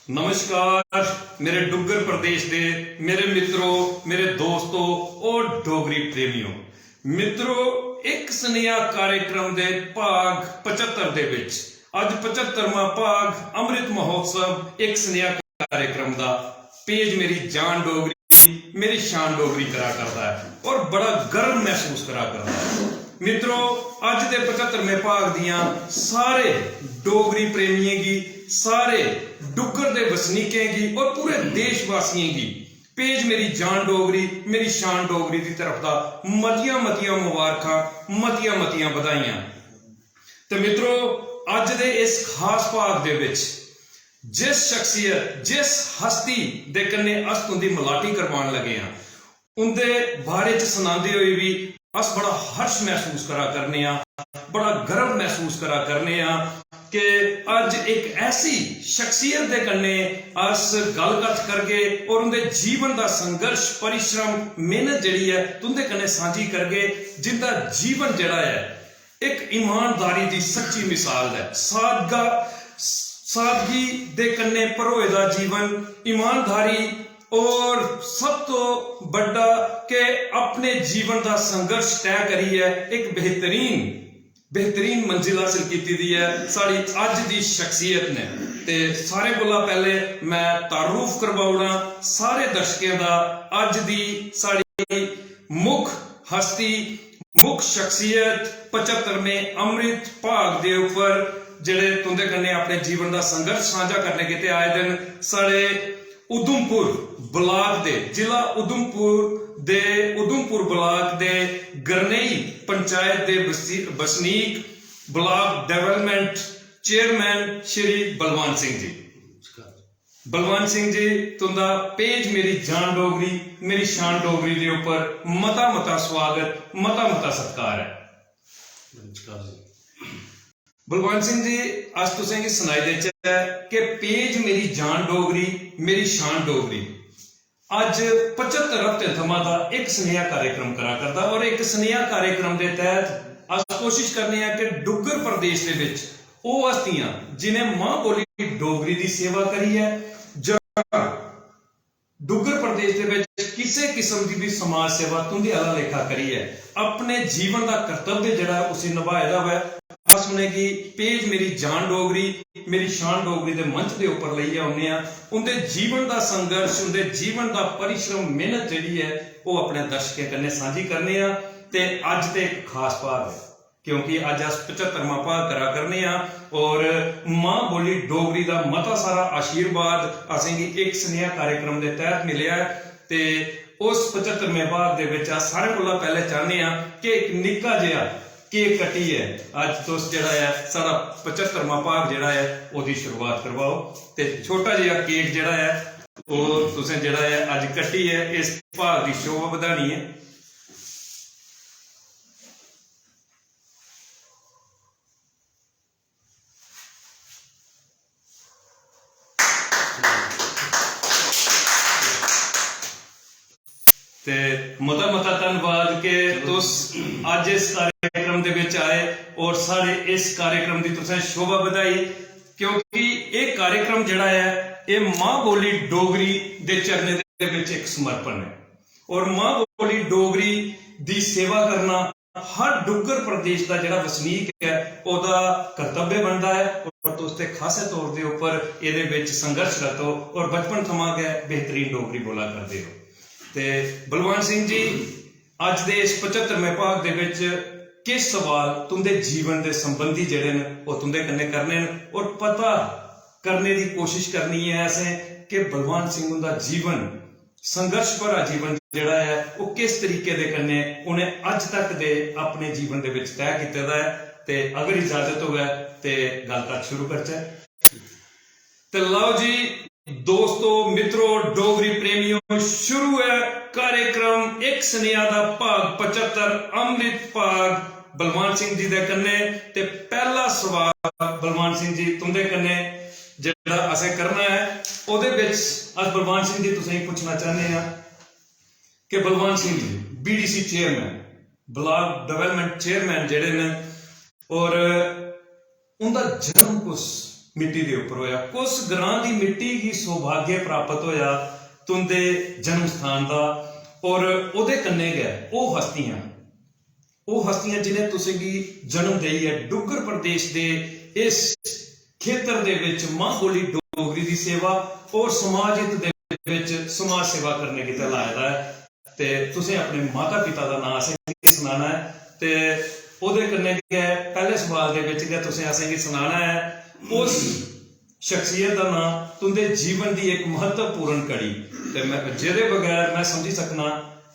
नमस्कार मेरे डुग्गर प्रदेश के मेरे मित्रों, मेरे दोस्तों और डोगरी प्रेमियों। मित्रों, एक स्नेहा कार्यक्रम के भाग 75 दे विच अज 75वां भाग अमृत महोत्सव एक स्नेहा कार्यक्रम का पेज मेरी जान डोगरी मेरी शान डोगरी करा करता है और बड़ा गर्व महसूस करा करता है। मित्रों, अज के 75वें भाग दियां सारे डोगरी प्रेमियों की, सारे डुग्गर दे वसनीकें की और पूरे देशवासियों की पेज मेरी जान डोगरी मेरी शान डोगरी की तरफ दा मतियां मतियां मुबारकां, मतियां मतियां बधाइयां। तो मित्रों, अज दे इस खास भाग दे विच जिस शख्सियत, जिस हस्ती दे कन्ने अस तुंदी मलाटी करवान लगे हां, उनके बारे च सुनाते हुए भी अस बड़ा हर्ष महसूस करा करने, बड़ा गर्व महसूस करा करने कि अज एक ऐसी शख्सियत दे कन्ने अस गलबात करके और उनके जीवन का संघर्ष, परिश्रम, मेहनत जिहड़ी है तुंदे कन्ने सांझी करके, जिनका जीवन जिहड़ा है एक ईमानदारी की सच्ची मिसाल है। सादगी दे कन्ने भरोए दा जीवन, ईमानदारी और सब तो बड़ा के अपने जीवन का संघर्ष तय करी है एक बेहतरीन मंजिल हासिल की है साड़ी अज की शख्सियत ने। ते सारे कोला पहले मैं तारुफ करवाउना सारे दर्शकों का अज की साड़ी मुख हस्ती, मुख शख्सियत 75वें अमृत भाग के उपर जेड़े तुंदे कन्ने अपने जीवन का संघर्ष साझा करने किते आए दिन साढ़े उधमपुर ब्लाक दे, जिला उधमपुर ब्लाक दे गरनेई पंचायत दे बसनीक, block development chairman Shri Balwant Singh ji. Balwant Singh ji, तुंदा पेज मेरी जान डोगरी मेरी शान डोगरी के उपर मता स्वागत, मता सत्कार है। बलवंत सिंह जी, अज तुसें सुनाई देचै कि पेज मेरी जान डोगरी मेरी शान डोगरी अज 75 हफ्ते थमां दा एक स्नेहा कार्यक्रम करा करदा और एक स्नेहा कार्यक्रम के तहत अस कोशिश करने हैं कि डुग्गर प्रदेश के विच ओह हस्तियां जिन्हें मां बोली डोगरी की सेवा करी है, डुग्गर प्रदेश के विच किसी किस्म की भी समाज सेवा तुंदे आला लेखा करी है, अपने जीवन का कर्तव्य जिहड़ा उसे निभाए दा है। सुने कि पेज मेरी जान डोगरी मेरी शान डोगरी के मंच के उपर लईए आने, उनके जीवन का संघर्ष, उनके जीवन का परिश्रम, मेहनत जी है वो अपने दर्शकों कन्ने सांझी करने। ते अज ते एक खास भाग है क्योंकि अज अस 75वां भाग करा करने और मां बोली डोगरी का मता सारा आशीर्वाद असेंगी एक स्नेहा कार्यक्रम के तहत मिलिया। ते उस 75वें भाग के विच सारे कोला पहले चाहते हैं कि एक निक्का जिहा केक कटी है अज तुस जिहड़ा है सारा 75वां भाग जिहड़ा है ओदी शुरुआत करवाओ। ते छोटा जिहा केक जिहड़ा है वो तुसें जिहड़ा है अज कटी है, इस भाग की शोभा वधानी है। ते मता धन्यवाद के तुस अज इस कार्यक्रम दे विच आए और सारे इस कार्यक्रम की तुसें शोभा बधाई, क्योंकि एक कार्यक्रम जिहड़ा है ये मां बोली डोगरी दे चरणें दे विच एक समर्पण है और मां बोली डोगरी दी सेवा करना हर डुग्गर प्रदेश का जिहड़ा वसनीक है ओदा कर्तव्य बनता है और तुस ते खासे तौर के उपर इहदे विच संघर्षरत हो और बचपन थमां गै बेहतरीन डोगरी बोला करते हो। ते बलवंत सिंह जी, अज दे इस 75वें भाग दे विच किस सवाल तुंदे जीवन के संबंधी जिहड़े ने वो तुंदे कन्ने करने और पता करने की कोशिश करनी है असें कि बलवंत सिंह दा जीवन, संघर्ष भरा जीवन जिहड़ा है वो किस तरीके दे कन्ने उन्हें अज तक दे अपने जीवन दे विच तय कीते दा है। ते अगर इजाजत होवे ते गलबात शुरू करचै। ते लो जी दोस्तों, मित्रों, डोगरी प्रेमियों, शुरू है कार्यक्रम एक स्नेहा दा भाग 75 अमृत भाग बलवंत सिंह जी दे कन्ने। ते पहला सवाल बलवंत सिंह जी तुंदे कन्ने जिहड़ा असें करना है ओहदे विच अस बलवंत सिंह जी तुसें पूछना चाहते हैं कि बलवंत सिंह जी BDC chairman, block development chairman जिहड़े ने और उनका जन्म कुछ मिट्टी के उपर होया, कुछ ग्रां की मिट्टी की सौभाग्य प्राप्त होया तुंदे जन्म स्थान का, और उहदे कन्ने गए वो हस्तियां जिन्हें तुसीं की जन्म दई है डुग्गर प्रदेश के इस खेतर दे विच मां बोली डोगरी की सेवा और समाज हित दे विच समाज सेवा करने की लाया है। ते तुसीं अपने माता पिता का नाम असेंगी सुनाना है, ते उहदे कन्ने गए पहले सवाल दे विच गए तुसीं असेंगी सुनाना है उस शख्सियत का नाम, तुंदे जीवन की एक महत्वपूर्ण कड़ी, ते मैं जिहदे बगैर मैं समझी सकना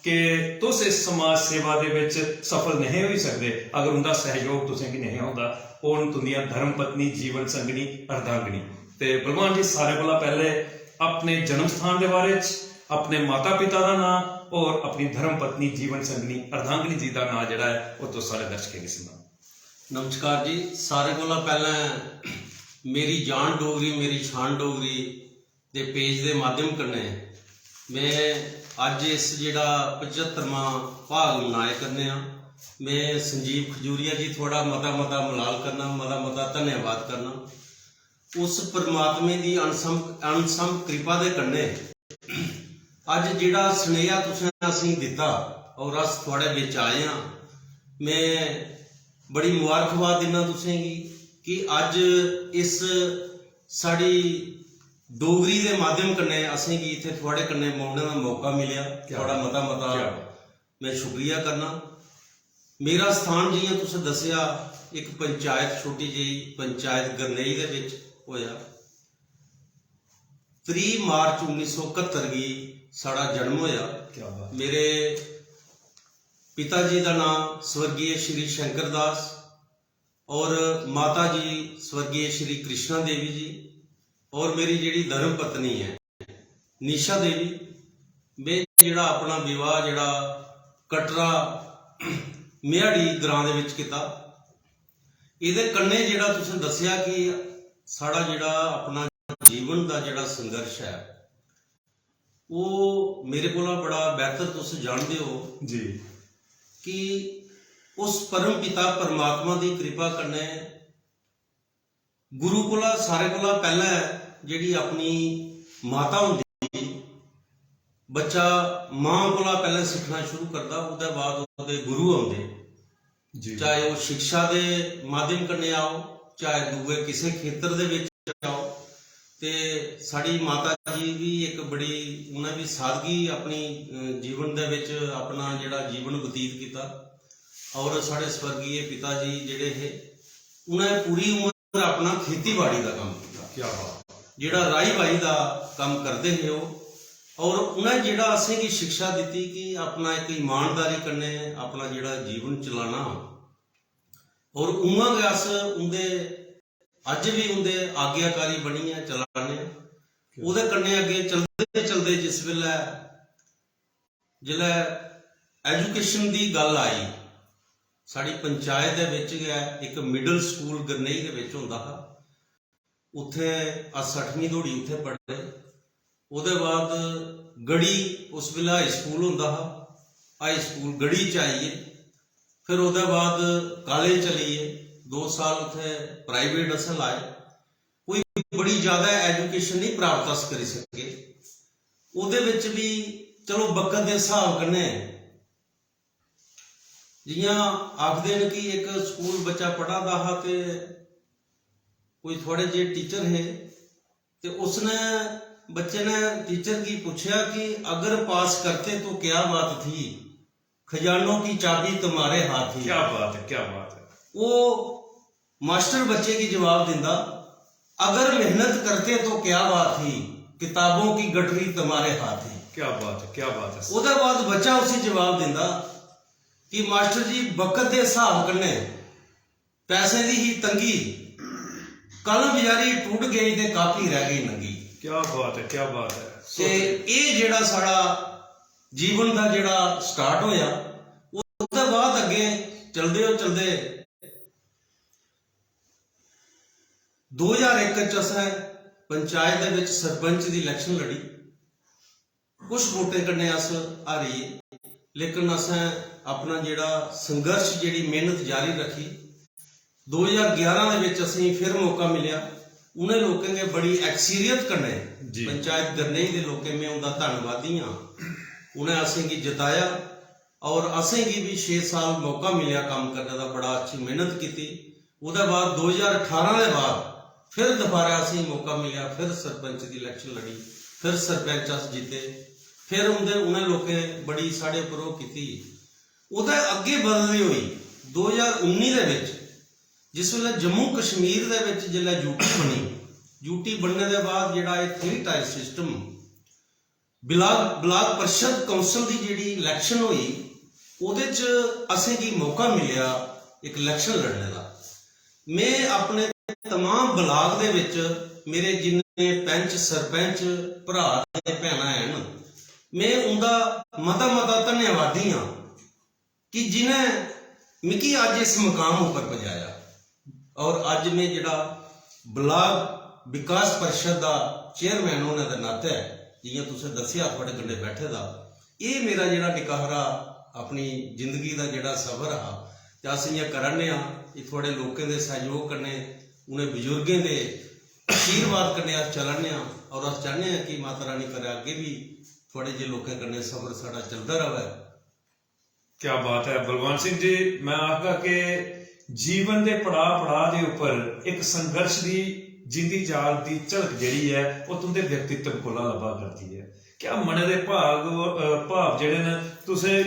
कि तुस इस समाज सेवा दे विच सफल नहीं हो सकते अगर उनका सहयोग तुसें की नहीं होता। और तुंदियां धर्म पत्नी, जीवन संगनी, अर्धांगनी। ते भगवान जी सारे कोला पहले अपने जन्म स्थान के बारे च, अपने माता पिता का नाम और अपनी धर्म पत्नी, जीवन संगनी, अर्धांगनी जी का नाम जिहड़ा है वो तो सारे दर्शकों की सुना। नमस्कार जी, सारे कोला पहले मेरी जान डोगरी मेरी शान डोगरी दे पेज के माध्यम कन्नै मैं अज इस जिहड़ा 75वां भाग मनाए करने मैं संजीव खजूरिया जी थोड़ा मता मलाल करना, मता धन्यवाद करना उस परमात्मे की अनसम कृपा के कन्नै अज जिहड़ा सुनेहा तुसें असीं दिता और अस थोड़े विच आए हाँ। मैं बड़ी मुबारकबाद दिना तुसें कि अज इस साड़ी डोगरी के माध्यम कन्नै असें गी इत्थे थोड़े कन्नै मिलने का मौका मिलिया, थोड़ा मता मैं शुक्रिया करना। मेरा स्थान जियां तुसें दस्सिया एक पंचायत, छोटी जी पंचायत गरनेई दे विच होया। 3 मार्च 1971 गी साड़ा जन्म होया। मेरे पिता जी का नाम स्वर्गीय श्री शंकर दास और माता जी स्वर्गीय श्री कृष्णा देवी जी, और मेरी जिहड़ी धर्म पत्नी है निशा देवी। मैं जिहड़ा अपना विवाह जिहड़ा कटरा मेहाड़ी ग्रां दे विच कीता। इहदे कन्ने जिहड़ा तुसें दस्सिया कि साड़ा जिहड़ा अपना जीवन का जिहड़ा संघर्ष है वो मेरे कोला बड़ा बेहतर तुस जानते हो जी कि उस परम पिता परमात्मा की कृपा कन्नै गुरु कोला सारे कोला पहले जिहड़ी अपनी माता हुंदी, बच्चा मां कोला पहले सीखना शुरू करता, उसके बाद उसके गुरु आउंदे, चाहे वो शिक्षा के माध्यम कन्नै आओ, चाहे दूए किसी खेतर दे विच आओ। ते साड़ी माता जी भी एक बड़ी उन्हें भी सादगी अपनी जीवन दे विच अपना जिहड़ा जीवन बतीत किया, और साढ़े स्वर्गीय पिता जी जिहड़े है उन्हें पूरी उम्र अपना खेतीबाड़ी का काम किया। क्या बात, जिहड़ा राही बाही का काम करते हैं वो, और उन्हें जिहड़ा असें की शिक्षा दी कि अपना एक ईमानदारी कन्नै अपना जिहड़ा जीवन चलाना, और उमां गै अस उंदे अज भी उंदे आग्याकारी बनिए चलाने। उहदे कन्नै अगे चलते चलते जिस वेले जिसलै एजुकेशन की गल आई, साड़ी पंचायत दे विच गै एक मिडल स्कूल गरनेई दे विच हुंदा हा, उत्थे अस 8वीं धोड़ी उत्थे पढ़े। उहदे बाद गढ़ी उस वेले हाई स्कूल हुंदा हा, हाई स्कूल गढ़ी च आइए, फिर उहदे बाद कॉलेज चलीए, 2 साल उत्थे प्राइवेट अस लाए। कोई बड़ी ज़्यादा एजुकेशन नहीं प्राप्त अस करी सके। उहदे विच भी चलो वक्त के हिसाब कन्नै जियां आखदे न कि एक स्कूल बच्चा पढ़ा दा हा ते कोई थोड़े जे टीचर है, तो उसने बच्चे ने टीचर की पूछा कि अगर पास करते तो क्या बात थी, खजानों की चाबी तुम्हारे हाथ ही। क्या बात है, क्या बात है। वो मास्टर बच्चे की जवाब दिंदा, अगर मेहनत करते तो क्या बात थी, किताबों की गठरी तुम्हारे हाथ ही। क्या बात है, क्या बात है। उसके बाद बच्चा उसे जवाब दिंदा कि मास्टर जी वक्त के हिसाब कन्नै पैसे की ही तंगी, कलम जारी टूट गई ते कापी रह गई नंगी। क्या बात है, क्या बात है। ते ये जिहड़ा साड़ा जीवन का जिहड़ा स्टार्ट होया, उसके बाद अगे चलते 2001 च असें पंचायत दे विच सरपंच की इलैक्शन लड़ी। कुछ वोटें कन्नै अस हारीए, लेकिन असें अपना जिहड़ा संघर्ष जिहड़ी मेहनत जारी रखी। 2011 दे विच असीं फिर मौका मिलिया उन्हें लोगों के बड़ी एक्सीरियत कन्ने जी। पंचायत गरनेई दे लोगों में उनका धन्यवादी हाँ। उन्हें असें की जिताया और असें की भी 6 साल मौका मिलया काम करने का, बड़ा अच्छी मेहनत की। उसके बाद 2018 के बाद फिर दोबारा असें मौका मिलया, फिर सरपंच की इलैक्शन लड़ी, फिर सरपंच अस जीते, फिर उन्हें लोगों बड़ी साढ़े उपर वो की। ਉਹਦੇ ਅੱਗੇ ਵਧਦੀ ਹੋਈ 2019 ਦੇ ਵਿੱਚ ਜਿਸ ਵੇਲੇ ਜੰਮੂ ਕਸ਼ਮੀਰ ਦੇ ਵਿੱਚ ਜਿਹੜਾ ਯੂਟੀ ਬਣੀ, ਯੂਟੀ ਬਣਨੇ ਦੇ ਬਾਅਦ ਜਿਹੜਾ ਇਹ 3 ਟਾਇਰ ਸਿਸਟਮ ਬਲਾਕ ਪਰਿਸ਼ਦ ਕੌਂਸਲ ਦੀ ਜਿਹੜੀ ਇਲੈਕਸ਼ਨ ਹੋਈ, ਉਹਦੇ 'ਚ ਅਸੀਂ ਕੀ ਮੌਕਾ ਮਿਲਿਆ ਇੱਕ ਇਲੈਕਸ਼ਨ ਲੜਨੇ ਦਾ। ਮੈਂ ਆਪਣੇ तमाम ਬਲਾਕ ਦੇ ਵਿੱਚ ਮੇਰੇ ਜਿੰਨੇ ਪੰਚ ਸਰਪੰਚ ਭਰਾ ਤੇ ਭੈਣਾਂ ਹਨ, मैं उनका मता धन्यवादी हाँ कि जिन्हें मिकी अज इस मुकाम उपर पहुंचाया। और अज मैं जिहड़ा ब्लाक विकास परिषद का चेयरमैन होने के नाते जियां तुसें दस्सिया थोड़े कन्ने बैठे दा, ये मेरा जिहड़ा निकाहरा अपनी जिंदगी का जिहड़ा सफर आ, अस इयां करने ये थोड़े लोगों के सहयोग कन्ने उन्हें बजुर्गों के आशीर्वाद कन्ने अस चलने और अस चाहते हैं कि माता रानी करे अगे भी थोड़े जे लोगों कन्ने सफर साड़ा चलता रहे। क्या बात है बलवान सिंह जी, मैं आखगा कि जीवन के पड़ाव के उपर एक संघर्ष की जिंदी जाल की झलक जिहड़ी है वो तुंदे व्यक्तित्व को लभा करती है। क्या मन के भाव जिहड़े ने तुसें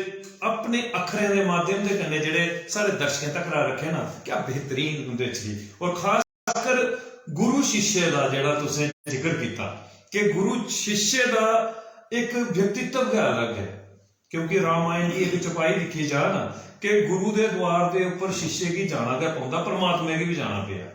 अपने अखरें के माध्यम के कन्ने जिहड़े सारे दर्शकों तक रखे ना, क्या बेहतरीन उंदे च। और खासकर गुरु शिष्य का जिहड़ा तुसें जिक्र किया कि गुरु शिष्य का एक व्यक्तित्व का अलग है, क्योंकि रामायण की एक चौपाई लिखी जा ना कि गुरु के द्वार के ऊपर शिष्य की जाना क्या पौंदा, परमात्मा की भी जाना पिया।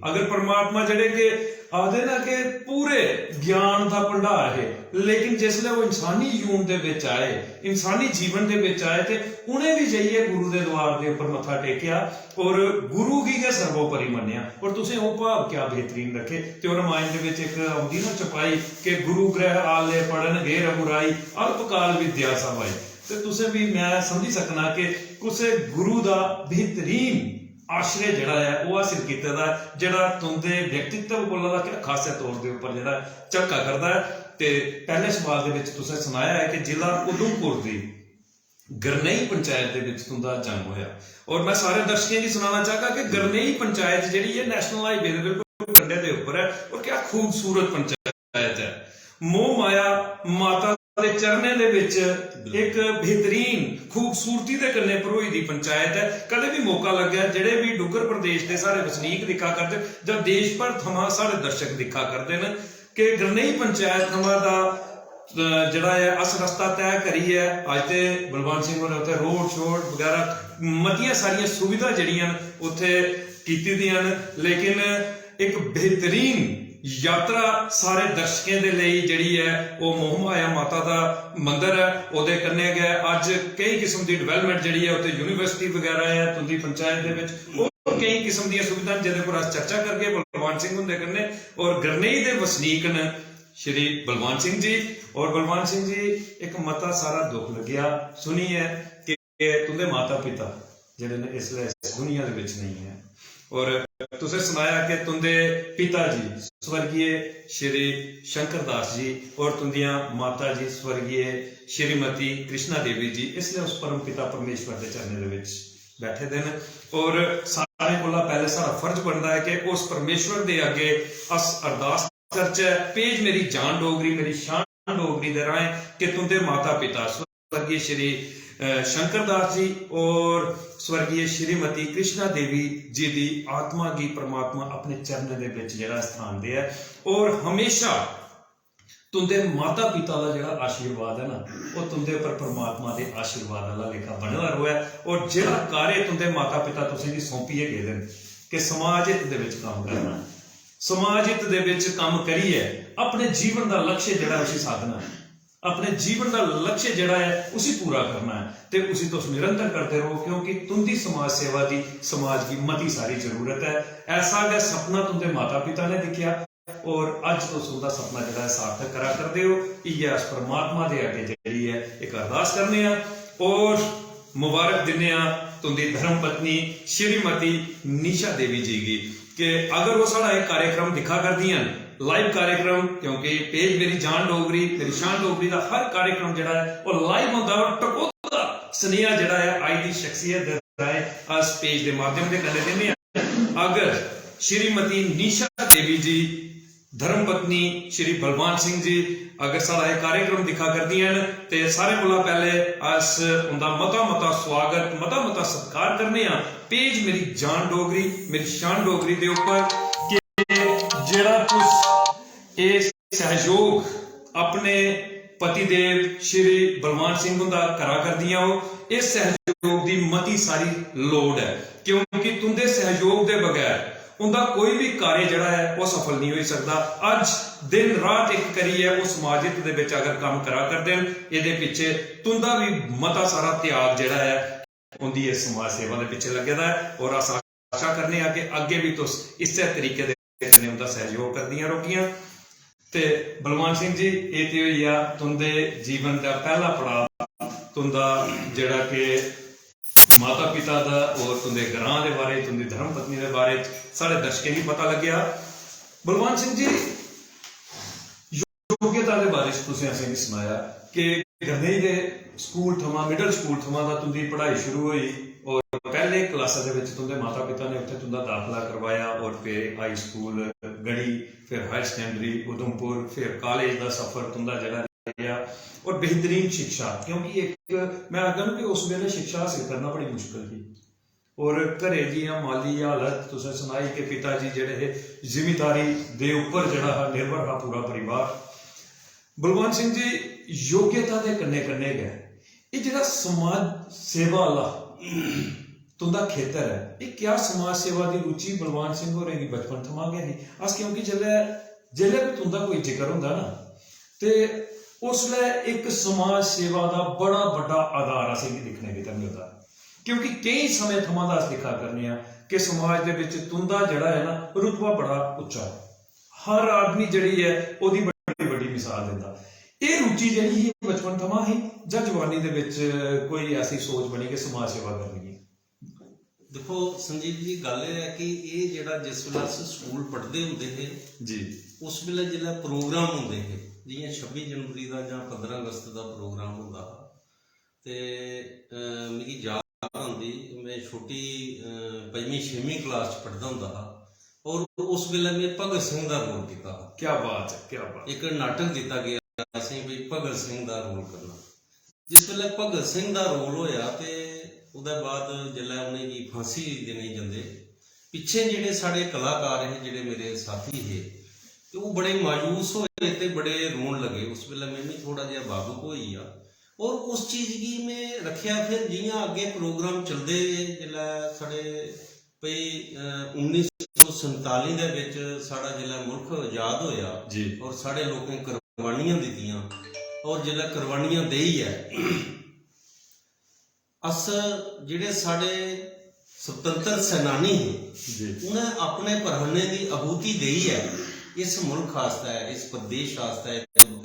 अगर परमात्मा जड़े के आदे ना कि पूरे ज्ञान का भंडार है, लेकिन जिसले वो इंसानी यून दे विच आए, इंसानी जीवन दे विच आए, ते उन्हें भी जाइए गुरु के द्वार के ऊपर मत्था टेकिया और गुरु की क्या सर्वोपरि मन्निया। और तुसें वो भाव क्या बेहतरीन रखे। ते रामायण दे विच एक आउंदी ना चौपाई कि गुरु ग्रह आले पढ़न गे रघुराई अल्पकाल विद्या सवाई। ते तुसें भी मैं समझी सकना कि कुछ गुरु का बेहतरीन आश्रय जिहड़ा है वो हासिल कीते दा, जिहड़ा तुंदे व्यक्तित्व को क्या खासियत तौर के उपर जिहड़ा झलका करता है। ते पहले सवाल दे विच तुसें सुनाया है कि जिला उधमपुर दी गरनेई पंचायत दे विच तुंदा जन्म होया। और मैं सारे दर्शकों की सुनाना चाहगा कि गरनेई पंचायत जिहड़ी है नैशनल हाईवे दे बिल्कुल कंढे दे उपर है और क्या खूबसूरत पंचायत है। मोह माया माता दे चरणे दे विच एक बेहतरीन खूबसूरती दे कन्ने भरोई दी पंचायत है। कदे भी मौका लग्या जिहड़े भी डुगर प्रदेश के सारे वसनीक दिखा करदे जब देश भर थमां सारे दर्शक दिखा करदे न कि गरनेई पंचायत थमां दा जिहड़ा है अस रस्ता तय करी है। अज ते बलवान सिंह होरें उत्थे रोड शोड वगैरह मतियां सारियां सुविधा जिहड़ियां उत्थे कीती दियां न, लेकिन एक बेहतरीन यात्रा सारे दर्शकों के लिए जिहड़ी है वो मोह माया माता का मंदिर है। उहदे कन्ने गए अज कई किस्म की डिवेलपमेंट जिहड़ी है उत्थे यूनीवर्सिटी वगैरह है तुंदी पंचायत दे विच और कई किस्म दी सुविधा जिहदे पर अस चर्चा करके बलवान सिंह हुंदे कन्ने और गरनेई दे वसनीक न श्री बलवान सिंह जी। और बलवान सिंह जी एक मता सारा दुख लग्या सुनी है कि तुंदे माता पिता जिहड़े ने इसले दुनिया दे विच नहीं है। और तुसें सुनाया कि तुंदे पिता जी स्वर्गीय श्री शंकर दास जी और तुंदियां माता जी स्वर्गीय श्रीमती कृष्णा देवी जी इसलिए उस परम पिता परमेश्वर के चरणों दे विच बैठे दे न। और सारे कोला पहले सारा फर्ज बनता है कि उस परमेश्वर दे अगे अस अरदास करचै, पेज मेरी जान डोगरी मेरी शान डोगरी दे राहें कि तुंदे माता पिता स्वर्गीय श्री शंकर दास जी और स्वर्गीय श्रीमती कृष्णा देवी जी की आत्मा की परमात्मा अपने चरण दे विच जिहड़ा स्थान दे है। और हमेशा तुंदे माता पिता का जिहड़ा आशीर्वाद है ना वो तुंदे पर परमात्मा के आशीर्वाद वाला लेखा बनदा रहे। और जिहड़ा कार्य तुंदे माता पिता तुसीं दी सौंपी है गए कि समाज हित दे विच काम करना, समाज हित दे विच काम करिए अपने जीवन का लक्ष्य जिहड़ा उसी साधना है, अपने जीवन का लक्ष्य जिहड़ा है उसी पूरा करना है ते उसी तो निरंतर करते रहो, क्योंकि तुंदी समाज सेवा की समाज की मती सारी जरूरत है। ऐसा गया सपना तुंदे माता पिता ने दिखा और अज तो उनका सपना जिहड़ा है सार्थक करा करदे हो। इयै अस परमात्मा दे अगे जिहड़ी है एक अरदास करने और मुबारक दिने तुंदी धर्म पत्नी श्रीमती निशा देवी जी की कि अगर वो साढ़ा एक कार्यक्रम दिखा कर दियां लाइव कार्यक्रम, क्योंकि पेज मेरी जान डोगरी मेरी शान डोगरी का हर कार्यक्रम जड़ा है वो लाइव होता है और टकोदा स्नेहा जड़ा है आज की शख्सियत राय अस पेज के माध्यम से करने देने हैं। अगर श्रीमती निशा देवी जी धर्मपत्नी श्री बलवान सिंह जी अगर सारा एक कार्यक्रम दिखा कर दियां ते सारे कोला पहले अस उनका मता मता स्वागत मता मता सत्कार करने आ पेज मेरी जान डोगरी मेरी शान डोगरी दे ऊपर कि जेड़ा तुस ये सहयोग अपने पतिदेव श्री बलवान सिंह हुंदा करा कर दियां हो, इस सहयोग की मती सारी लोड़ है, क्योंकि तुंदे सहयोग के बगैर उनका कोई भी कार्य जड़ा है वो सफल नहीं हो सकता। अज दिन रात एक करिए वो समाज हित दे विच अगर काम करा कर देन इहदे पिछे तुंदा भी मता सारा त्याग जड़ा है उनकी इस समाज सेवा के पिछे लगे दा है। और अस आशा करने कि अगे भी तुस इस तरीके दे उनका सहयोग कर दियां रोकियां। ते बलवान सिंह जी ये तो होई आ तुंदे जीवन का पहला पड़ाव, तुंदा जड़ा कि माता पिता दा और तुंदे ग्रां दे बारे तुंदी धर्म पत्नी दे बारे सारे दर्शकें भी पता लग्या। बलवान सिंह जी योग्यता के बारे तुसें असें सुनाया कि गरनेई दे स्कूल थमां मिडल स्कूल थमां दा तुंदी पढ़ाई शुरू हुई और पहले क्लासा दे विच तुंदे माता पिता ने उत्थे तुंदा दाखला करवाया और फिर हाई स्कूल गढ़ी, फिर हायर सेकेंडरी उधमपुर, फिर कॉलेज का सफर तुंदा जड़ा और बेहतरीन शिक्षा, क्योंकि एक मैं आखना कि उस वेले शिक्षा हासिल करना बड़ी मुश्किल थी और घरे दियां माली हालत तुसें सुनाई कि पिता जी जेड़े जिमीदारी दे उपर जड़ा निर्भर हा पूरा परिवार। बलवान सिंह जी योग्यता के कन्ने कन्ने गए ये जड़ा समाज सेवा वाला तुंदा खेतर है, ये क्या समाज सेवा की रुचि बलवान सिंह होरें गी बचपन थमां गै ही अस, क्योंकि जेल्लै भी तुंदा कोई जिक्र हुंदा ना ते उसलै एक समाज सेवा का बड़ा बड़ा आधार असें दिखने की मिलता, क्योंकि कई समय थमां दा अस दिखा करने कि समाज दे विच तुंदा जड़ा है ना रुतबा बड़ा उच्चा है, हर आदमी जड़ी है ओदी बड़ी बड़ी मिसाल दिंदा। ये रुचि जड़ी ही बचपन थमां ही जां जवानी दे विच कोई ऐसी सोच बनी कि समाज सेवा करनी है? देखो संजीव जी गल है कि ये जड़ा जिस वेले अस स्कूल पढ़दे हुंदे हे जी उस वेले जिल्लै प्रोग्राम हुंदे हे जियां 26 जनवरी का जां 15 अगस्त का प्रोग्राम होंदा हा ते मिगी याद आंदी मैं छोटी 5वीं 6वीं क्लास च पढ़दा हुंदा हा और उस वेले मैं भगत सिंह का रोल किया। क्या बात है, क्या बात। एक नाटक दिता गया असें भी भगत सिंह का रोल करना। जिस वेले भगत सिंह का रोल होया ते उहदे बाद जिल्लै उनेंगी फांसी देने जंदे पिछे जिहड़े साढ़े कलाकार है जिहड़े मेरे साथी है तो वो बड़े मायूस होए ते बड़े रोन लगे। उस वेले मैं भी थोड़ा जिहा भावुक होई आ और उस चीज़ की मैं रखिया। फिर जियां अगे प्रोग्राम चलते जिल्लै साढ़े भई 1947 दे विच साड़ा जिल्लै मुल्क आज़ाद होया जी और साढ़े लोकें कुर्बानियां दित्तियां और जिल्लै कुर्बानियां देई है अस जिहड़े साढ़े स्वतंत्र सेनानी हैं उन्हें अपने प्राणें की आहूति देई है इस मुल्क आस्ते, इस प्रदेश आस्ते,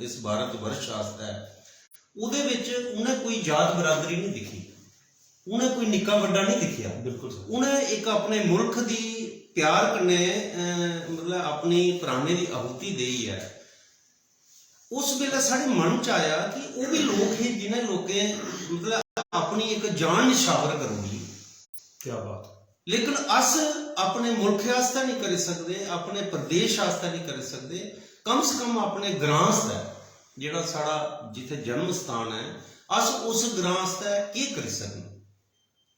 इस भारत वर्ष आस्ते। उहदे विच उन्हें कोई जात बरादरी नहीं दिखी, उन्हें कोई निक्का बड्डा नहीं दिखिया। बिल्कुल उन्हें एक अपने मुल्क की प्यार कन्ने मतलब अपनी प्राणे की आहूति देई है। उस वेले साढ़े मन च आया कि वो भी लोग ही जिन्हें लोकें मतलब अपनी एक जान निछावर करूंगी। क्या बात। लेकिन अस अपने मुल्क आस्ते नहीं कर सकते, अपने प्रदेश आस्ते नहीं कर सकते, कम से कम अपने ग्रां आस्ते जिहड़ा साड़ा जिथे जन्म स्थान है अस उस ग्रां आस्ते की कर सकते।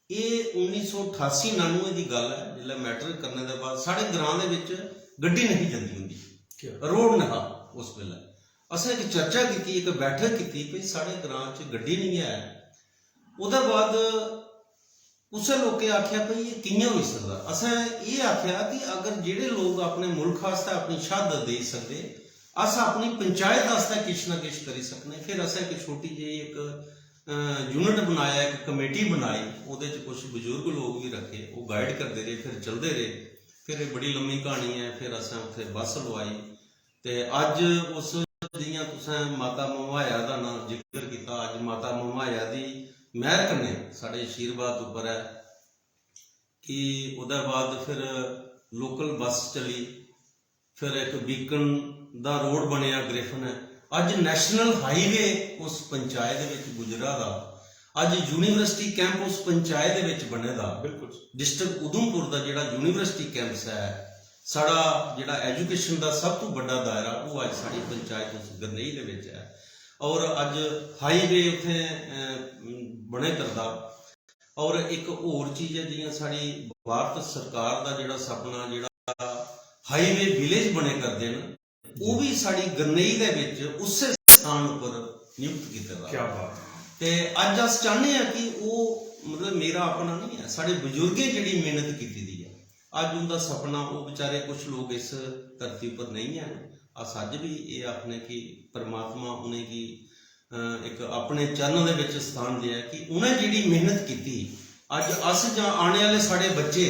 ये 1988-99 की गल है जिसले मैट्रिक करने के बाद साढ़े ग्रां दे विच गड्डी नहीं जाती हुंदी, रोड नहीं उस वेले। असें एक चर्चा की, एक बैठक की कि साढ़े ग्रां च गड्डी नहीं है। उहदे बाद उस लोकें आख्या भाई ये कियां हो सकता। असें ये आख्या कि अगर जिहड़े लोग अपने मुल्क आस्ते अपनी शहादत दे सकते अस अपनी पंचायत आस्ते किश ना किश करी सकने। फिर असें एक छोटी जी एक यूनिट बनाया, एक कमेटी बनाई, उहदे च कुछ बजुर्ग लोग भी रखे, वो गाइड करते रहे, फिर चलते रहे। फिर एक बड़ी लम्मी कहानी है। फिर असें उत्थे बस लवाई ते अज उस जियां तुसें माता मम्हाया का नाम जिक्र किया, अज माता मम्हाया की महर कन्नै साढ़े आशीर्वाद उपर है कि उहदे बाद फिर ਲੋਕਲ ਬੱਸ ਚਲੀ, ਫਿਰ ਇੱਕ ਬੀਕਨ ਦਾ ਰੋਡ ਬਣਿਆ ਗ੍ਰਿਫਨ। ਅੱਜ ਨੈਸ਼ਨਲ ਹਾਈਵੇ ਉਸ ਪੰਚਾਇਤ ਦੇ ਵਿੱਚ ਗੁਜਰਾ ਦਾ, ਅੱਜ ਯੂਨੀਵਰਸਿਟੀ ਕੈਂਪ ਉਸ ਪੰਚਾਇਤ ਦੇ ਵਿੱਚ ਬਣੇ ਦਾ। ਬਿਲਕੁਲ ਡਿਸਟ੍ਰਿਕਟ ਉਧਮਪੁਰ ਦਾ ਜਿਹੜਾ ਯੂਨੀਵਰਸਿਟੀ ਕੈਂਪਸ ਹੈ, ਸਾਡਾ ਜਿਹੜਾ ਐਜੂਕੇਸ਼ਨ ਦਾ ਸਭ ਤੋਂ ਵੱਡਾ ਦਾਇਰਾ, ਉਹ ਅੱਜ ਸਾਡੀ ਪੰਚਾਇਤ ਉਸ ਗਰਨਈ ਦੇ ਵਿੱਚ ਹੈ। ਔਰ ਅੱਜ ਹਾਈਵੇ ਉੱਥੇ ਬਣੇ ਕਰਦਾ। ਔਰ ਇੱਕ ਹੋਰ ਚੀਜ਼ ਹੈ, ਜਿਵੇਂ ਸਾਡੀ ਭਾਰਤ ਸਰਕਾਰ ਦਾ ਜਿਹੜਾ ਸੁਪਨਾ, ਜਿਹੜਾ ਹਾਈਵੇ ਵਿਲੇਜ ਬਣੇ ਕਰਦੇ ਨੇ, ਉਹ ਵੀ ਸਾਡੀ ਗਰਨਈ ਦੇ ਵਿੱਚ ਉਸੇ ਸਥਾਨ ਉੱਪਰ ਨਿਯੁਕਤ ਕੀਤਾ ਕੀ ਗਿਆ। ਬਾਤ। ਤੇ ਅੱਜ ਅਸੀਂ ਚਾਹੁੰਦੇ ਹਾਂ ਕਿ ਉਹ ਮਤਲਬ ਮੇਰਾ ਆਪਣਾ ਨਹੀਂ ਹੈ, ਸਾਡੇ ਬਜ਼ੁਰਗੇ ਜਿਹੜੀ ਮਿਹਨਤ ਕੀਤੀ ਦੀ ਹੈ, ਅੱਜ ਉਹਦਾ ਸੁਪਨਾ, ਉਹ ਵਿਚਾਰੇ ਕੁਝ ਲੋਕ ਇਸ ਧਰਤੀ ਉੱਪਰ ਨਹੀਂ ਹਨ। ਅਸ ਅੱਜ ਵੀ ਇਹ ਆਖਨੇ ਕਿ ਪਰਮਾਤਮਾ ਉਹਨੇ ਕੀ ਇੱਕ ਆਪਣੇ ਚਰਨ ਦੇ ਵਿੱਚ ਸਥਾਨ ਦਿਆ ਕਿ ਉਹਨੇ ਜਿਹੜੀ ਮਿਹਨਤ ਕੀਤੀ, ਅੱਜ ਅਸ ਜਾਂ ਆਉਣੇ ਵਾਲੇ ਸਾਡੇ ਬੱਚੇ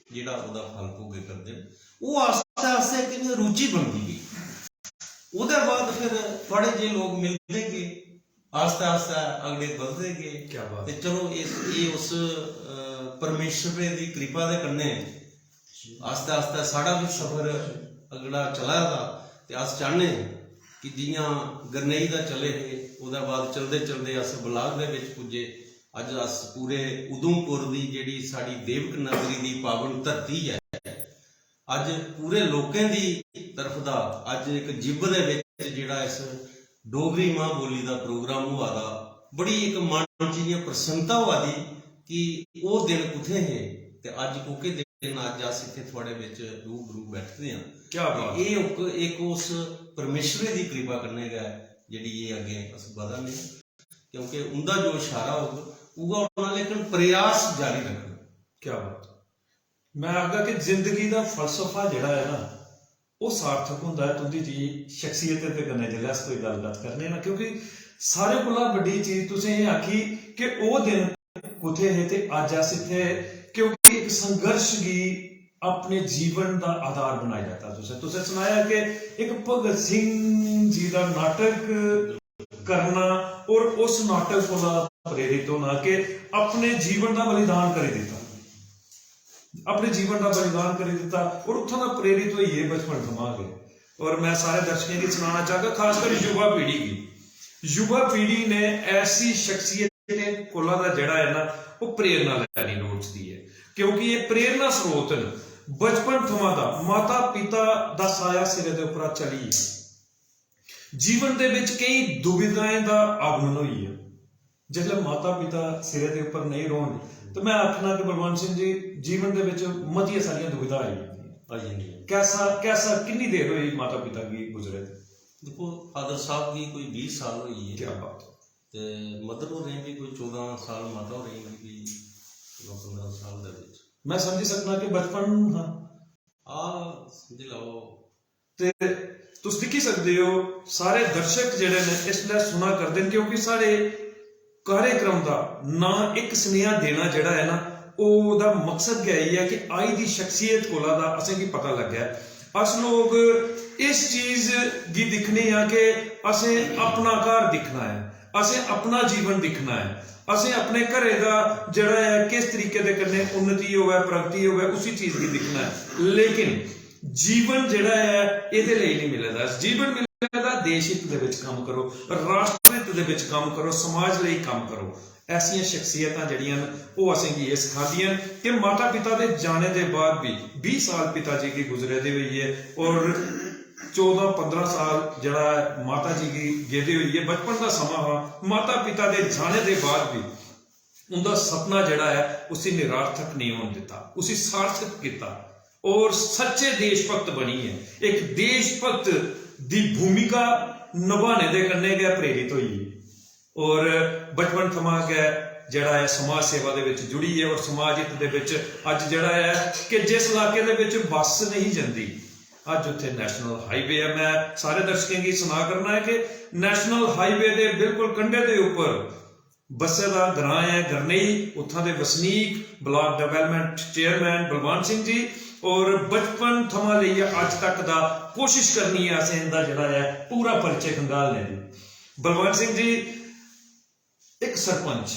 ਜਿਹੜਾ ਉਹਦਾ ਫਲ ਭੋਗੇ ਕਰਦੇ, ਉਹ ਆਸਤੇ ਆਸਤੇ ਕਿਵੇਂ ਰੁਚੀ ਬਣਦੀ ਗਈ। ਉਹਦੇ ਬਾਅਦ ਫਿਰ ਥੋੜੇ ਜਿਹੇ ਲੋਕ ਮਿਲਦੇਗੇ, ਆਸਤਾ ਆਸਤਾ ਅਗਲੇ ਵਧਦੇਗੇ। ਕੀ ਬਾਤ। ਤੇ ਚਲੋ ਇਹ ਉਸ ਪਰਮੇਸ਼ਰ ਦੀ ਕਿਰਪਾ ਦੇ ਕੰਨੇ ਆਸਤਾ ਆਸਤਾ ਸਾਡਾ ਵੀ ਸਫ਼ਰ ਅਗਲਾ ਚਲਾ ਦਾ। ਤੇ ਅਸ ਚਾਹੁੰਦੇ ਕਿ ਜਿयां ਗਰਨਈ ਦਾ ਚਲੇ ਹੈ, ਉਹਦੇ ਬਾਅਦ ਚਲਦੇ ਚਲਦੇ ਅਸ ਬਲਾਕ ਦੇ ਵਿੱਚ ਪੁੱਜੇ। ਅੱਜ ਅਸ ਪੂਰੇ ਉਧਮਪੁਰ ਦੀ ਜਿਹੜੀ ਸਾਡੀ ਦੇਵਕ ਨਗਰੀ ਦੀ ਪਾਵਨ ਧਰਤੀ ਹੈ, ਅੱਜ ਪੂਰੇ ਲੋਕਾਂ ਦੀ ਤਰਫ ਦਾ ਅੱਜ ਇੱਕ ਜਿਬ ਦੇ ਵਿੱਚ ਜਿਹੜਾ ਇਸ ਡੋਗਰੀ ਮਾਂ ਬੋਲੀ ਦਾ ਪ੍ਰੋਗਰਾਮ हुआ था, बड़ी एक मन च प्रसन्नता हुआ दी कि वो दिन कुथे है। ते अज ओके दिन अज अस इत्थे थोड़े विच रूबरू बैठते हैं। क्या बात। ये एक उस परमेश्वर की कृपा करने का जिहड़ी ये अगे अस बधने, क्योंकि उनका जो इशारा होगा, लेकिन प्रयास जारी रखना। क्या बात। मैं आखदा कि जिंदगी का फलसफा जिहड़ा है ना, वो सार्थक होंदा है तुंदी जी शख्सियत ते कन्नै जिल्लै अस कोई गलबात करने ना, क्योंकि सारे कोला वड्डी चीज तुसें एह् आखी कि वो दिन कुत्थे है ते अज अस इत्थे, क्योंकि एक संघर्ष गी अपने जीवन का आधार बनाया जाता। तुसें सुनाया कि एक भगत सिंह जी का नाटक करना और उस नाटक कोला प्रेरित होना कि अपने जीवन का बलिदान कर दिता, अपने जीवन का बलिदान कर दिता और उथों का प्रेरित हुई है बचपन थमा के। और मैं सारे दर्शकों की सुनाना चाहता, खासकर युवा पीढ़ी की। युवा पीढ़ी ने ऐसी शख्सियत कोला दा जड़ा है ना, वो प्रेरणा लैनी लोड़दी है, क्योंकि ये प्रेरणा स्रोत न बचपन थमा दा माता पिता दा साया सिरे दे उपर चली है। जीवन दे विच कई दुविधाएं दा आगमन हुई है। जिसले माता पिता सिरे दे उपर नहीं रोन, तो मैं आखना कि बलवंत सिंह जी जीवन दे विच मतियां सारियां दुविधा आई जांदियां। कैसा कितनी देर हुई माता पिता की गुजरे? देखो, फादर साहब की कोई 20 साल हुई है। क्या बात। ते मदर हो रही भी कोई 14 साल, माता हो रही भी 15 साल दे विच। मैं समझ सकना कि बचपन समझ लो ते तुस दिखी सकते हो सारे दर्शक जिहड़े ने इसलिए सुना करदे ने, क्योंकि सारे कार्यक्रम का ना एक स्नेहा देना जड़ा है ना, ओदा मकसद क्या है कि आई दी शख्सियत कोला दा असें की पता लग गया। अस लोग इस चीज की दिखने हैं कि असें अपना घर दिखना है, असें अपना जीवन दिखना है, असें अपने घरे का जड़ा है किस तरीके दे कन्नै उन्नति होवे प्रगति होवे उसी चीज की दिखना है। लेकिन जीवन जड़ा है इहदे लई नहीं मिलदा। जीवन मिलदा देश हित दे विच काम करो, राष्ट्र हित दे विच काम करो, समाज लई काम करो। ऐसियां शख्सियतां जड़ियां वो असें गी ये सिखांदियां कि माता पिता के जाने के बाद भी 20 साल पिताजी की गुजरे दी हुई है और 14-15 साल जड़ा माता जी की गेदी हुई है। बचपन का समा हा, माता पिता के जाने के बाद भी उनका सपना जड़ा है उसी निरार्थक नहीं होने दिता, उसी सार्थक किया और सच्चे देशभक्त बनी है। एक देशभक्त की भूमिका निभाने के कन्ने गै प्रेरित हुई है और बचपन थमा गै जड़ा है समाज सेवा दे विच जुड़ी है और समाज हित दे विच अज जड़ा है कि जिस इलाके दे विच बस नहीं जाती, अज उत्थे नैशनल हाईवे है। मैं सारे दर्शकों की सुना करना है कि नैशनल हाईवे के बिल्कुल कंढे के उपर बस्से का ग्रां है गरनई, उत्थां दे वसनीक block development chairman Balwant Singh ji और बचपन थमा लेइयै अज तक दा कोशिश करनी है असें इनदा जड़ा है पूरा परिचय खंगालने दी। बलवंत सिंह जी एक सरपंच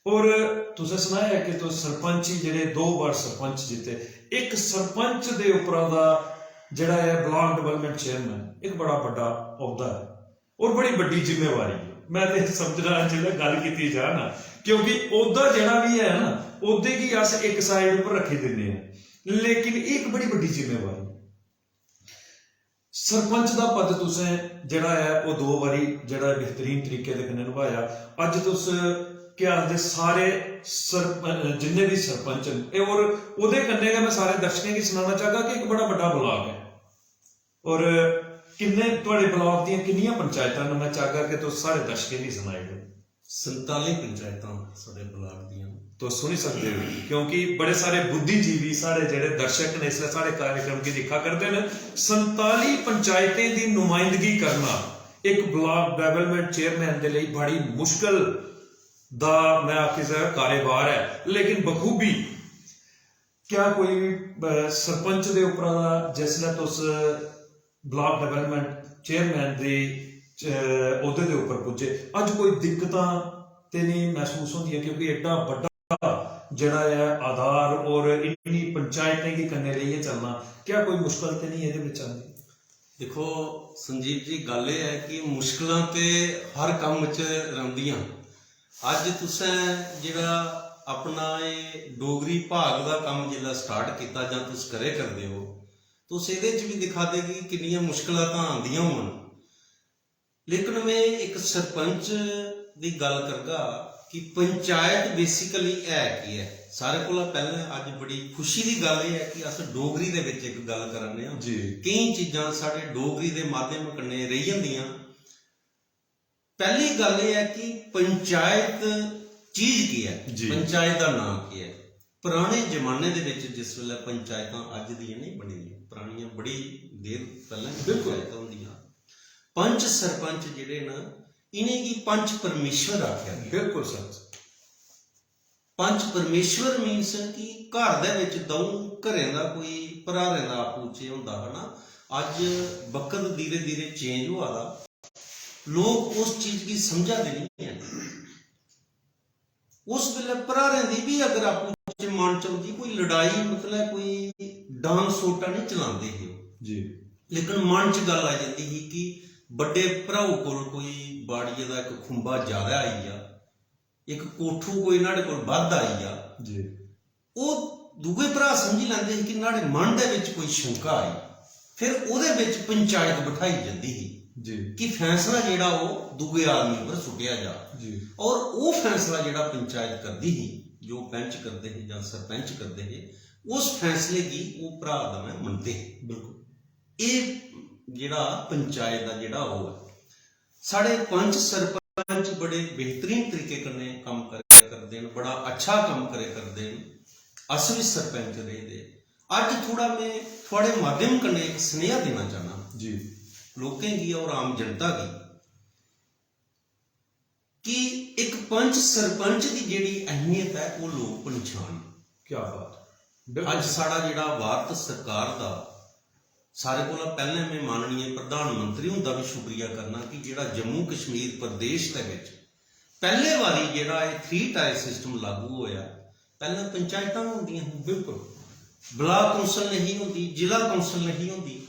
और तुसें सुनाया कि तो सरपंच ही जेडे 2 बार सरपंच जीते, ਇੱਕ ਸਰਪੰਚ ਦੇ ਉੱਪਰ ਦਾ ਜਿਹੜਾ ਹੈ ਬਲਾਕ ਡਿਵੈਲਪਮੈਂਟ ਚੇਅਰਮੈਨ ਇੱਕ ਬੜਾ ਵੱਡਾ ਅਹੁਦਾ ਹੈ ਔਰ ਬੜੀ ਵੱਡੀ ਜ਼ਿੰਮੇਵਾਰੀ ਹੈ। ਮੈਂ ਤੇ ਸਮਝਣਾ ਜਿਹੜਾ ਗੱਲ ਕੀਤੀ ਜਾ ਨਾ, ਕਿਉਂਕਿ ਅਹੁਦਾ ਜਿਹੜਾ ਵੀ ਹੈ ਨਾ ਉਹਦੇ ਕੀ ਅਸ ਇੱਕ ਸਾਈਡ ਉੱਪਰ ਰੱਖੇ ਦਿੰਦੇ ਆ, ਲੇਕਿਨ ਇਹ ਇੱਕ ਬੜੀ ਵੱਡੀ ਜ਼ਿੰਮੇਵਾਰੀ। ਸਰਪੰਚ ਦਾ ਪਦ ਤੁਸੀਂ ਜਿਹੜਾ ਹੈ ਉਹ 2 ਵਾਰੀ ਜਿਹੜਾ ਬਿਹਤਰੀਨ ਤਰੀਕੇ ਦੇ ਨਾਲ ਨਿਭਾਇਆ। ਅੱਜ ਤੁਸੀਂ क्या दे सारे जिन्ने भी सरपंच हैं और ਉਹਦੇ ਕੰਨੇ मैं सारे दर्शकों की सुनाना चाहगा कि एक बड़ा बड़ा ब्लॉक है और किन्ने ਤੁਹਾਡੇ ब्लॉक ਦੀਆਂ ਕਿੰਨੀਆਂ ਪੰਚਾਇਤਾਂ ਨੂੰ मैं चाहगा कि तुम सारे दर्शकों की सुनाएगा। 47 पंचायतां साडे ब्लॉक ਦੀਆਂ तो सुनी सकते हो, क्योंकि बड़े सारे बुद्धिजीवी सारे जेडे दर्शक ने इसलिए सारे कार्यक्रम की देखा करते हैं। 47 पंचायतें की नुमाइंदगी करना एक ब्लॉक डेवलपमेंट चेयरमैन के लिए बड़ी मुश्किल दा मैं आखी सका कारोबार है, लेकिन बखूबी क्या कोई सरपंच के उपर जिसले तुस ब्लॉक डेवलपमेंट चेयरमैन के अहुदे के उपर पुजे अज कोई दिक्कतां ते नहीं महसूस होंदियां, क्योंकि एडा बड़ा जड़ा है आधार और इन्नी पंचायतें की कन्ने लेइए चलना, क्या कोई मुश्किल तो नहीं ये आती? देखो संजीव जी, गल यह है कि मुश्किलां ते हर काम च रहिंदियां। अज तुसें जिहड़ा अपना ये डोगरी भाग का काम जिल्ला स्टार्ट किया जां तुस करे करदे हो, तुस इहदे च भी दिखा देगी किन्नियां मुश्किलां तां आंदियां होण। लेकिन मैं एक सरपंच की गल करगा कि पंचायत बेसिकली है की है। सारे कोला पहले अज बड़ी खुशी की गल यह है कि अस डोगरी दे विच एक गल करने आ जी, कई चीज़ां साडे डोगरी के माध्यम कन्ने रही जांदियां। पहली गल यह है कि पंचायत चीज की है, पंचायत का नाम की है। पुराने जमाने दे विच जिस वेले पंचायतां अज दियां नहीं बनियां, पुरानियां बड़ी देर पहले पंचायतां होंदियां। पंच सरपंच जिहड़े न इन्हें की पंच परमेश्वर आख्या गया। बिल्कुल सच। पंच परमेश्वर मीनस कि घर दे विच दऊं घरें दा कोई भरारें दा आपू च हुंदा है ना। अज वक्त धीरे धीरे चेंज हुआ दा, लोग उस चीज की समझा दे नहीं है। उस वेले भरारें दी भी अगर आपू च मन चलदी कोई लड़ाई मतलब कोई डांग सोटा नहीं चलाते ही जी, लेकिन मन च गल आ जाती ही कि बड़े भराऊ कोल कोई बाड़िए का एक खुंबा ज्यादा आई जा, एक कोठू कोई नाड़े कोल वध आई जा जी, वो दूगे भरा समझी लैंदे कि नाड़े मन दे विच कोई शंका आई, फिर उहदे विच पंचायत बिठाई जाती ही जी कि फैसला जिहड़ा वो दूगे आदमी पर सुटिया जा जी। और वो फैसला जिहड़ा पंचायत करती ही, जो पंच करते हैं या सरपंच करते हैं, उस फैसले की वो भरा दा मैं मनते। बिल्कुल ये जिहड़ा पंचायत का जिहड़ा वो है, साढ़े पंच सरपंच बड़े बेहतरीन तरीके कन्ने काम करे करते हैं, बड़ा अच्छा काम करे करते हैं। अस भी सरपंच रहे दे। अज थोड़ा मैं थोड़े माध्यम कन्ने एक स्नेहा देना चाहना जी लोगों की और आम जनता की, कि एक पंच सरपंच की जिहड़ी अहमियत है वो लोग पहचान। क्या बात। अज साडा जिहड़ा भारत सरकार का सारे कोला पहले मैं माननीय प्रधानमंत्री उनका भी शुक्रिया करना कि जिहड़ा जम्मू कश्मीर प्रदेश दे विच पहले वारी जिहड़ा 3 टायर सिस्टम लागू होया, पहले पंचायतां होंदियां बिल्कुल, ब्लॉक कौंसल नहीं होंदी, जिला कौंसल नहीं होंदी।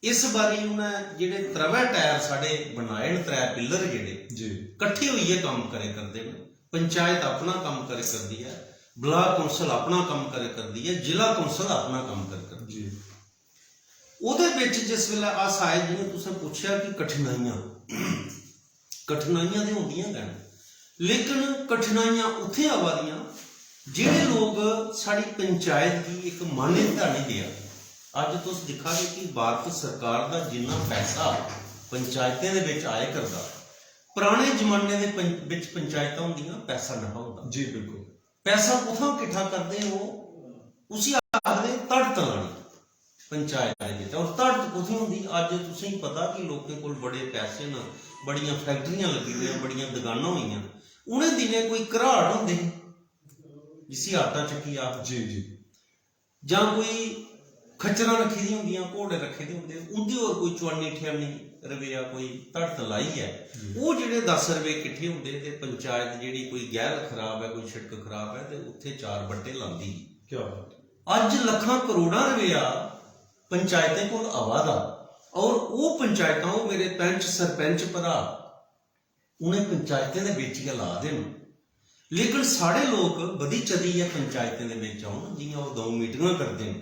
इस बारी उन्हें जिहड़े 3 टायर साडे बनाए न, 3 पिलर जिहड़े जी इकट्ठे होइए काम करे करदे न। पंचायत अपना काम करे करदी है, ब्लॉक कौंसल अपना काम करे करदी है, जिला कौंसल अपना काम करे करदी है। ਉਹਦੇ ਵਿੱਚ जिस वेले अस आए, जिन्हें तुसें पूछा कि कठिनाइयां कठिनाइयां तो होंदियां गैन, लेकिन कठिनाइयां उत्थे आवा दियां जिहड़े लोग साड़ी पंचायत की एक मान्यता नहीं दिया। अज तुस दिखागे कि भारत सरकार का जिन्ना पैसा पंचायतें दे विच आए करदा, पुराने जमाने दे विच पंचायतां होंदियां पैसा ना होंदा जी। बिल्कुल पैसा उथों इकट्ठा करते हो, उसी आखदे तड़ तलानी पंचायत दे विच, और तड़ कुत्थों होंदी? अज तुसें पता कि लोकें कोल बड़े पैसे न, बड़ियां फैक्ट्रियां लगी हुई, बड़ियां दुकानां हुई, उन्हें दिनें कोई घराट होंदे जिसी आटा चक्की आ जी जी, जां कोई खच्चरां रखी दी होंदियां, घोड़े रखे दे होंदे, उंदी होर कोई चौनी ठियानी रवेया कोई धड़ तलाई है, वो जिहड़े 10 रुपए किट्ठे होंदे ते पंचायत जिहड़ी कोई गैर खराब है, कोई छिड़क खराब है, ते उत्थे 4 बट्टे लांदी। क्या ਅੱਜ ਲੱਖਾਂ ਕਰੋੜਾਂ ਰੁਪਇਆ ਪੰਚਾਇਤਾਂ ਕੋਲ ਆਵਾ ਦਾ, ਔਰ ਉਹ ਪੰਚਾਇਤਾਂ ਉਹ ਮੇਰੇ ਪੰਚ ਸਰਪੰਚ ਭਰਾ ਉਹਨੇ ਪੰਚਾਇਤਾਂ ਦੇ ਵਿੱਚ ਹੀ ਲਾ ਦੇਣ। ਲੇਕਿਨ ਸਾਡੇ ਲੋਕ ਬਦੀ ਚਦੀ ਹੈ ਪੰਚਾਇਤਾਂ ਦੇ ਵਿੱਚ ਆਉਣ, ਜਿਵੇਂ ਉਹ 2 ਮੀਟਿੰਗਾਂ ਕਰਦੇ ਨੇ,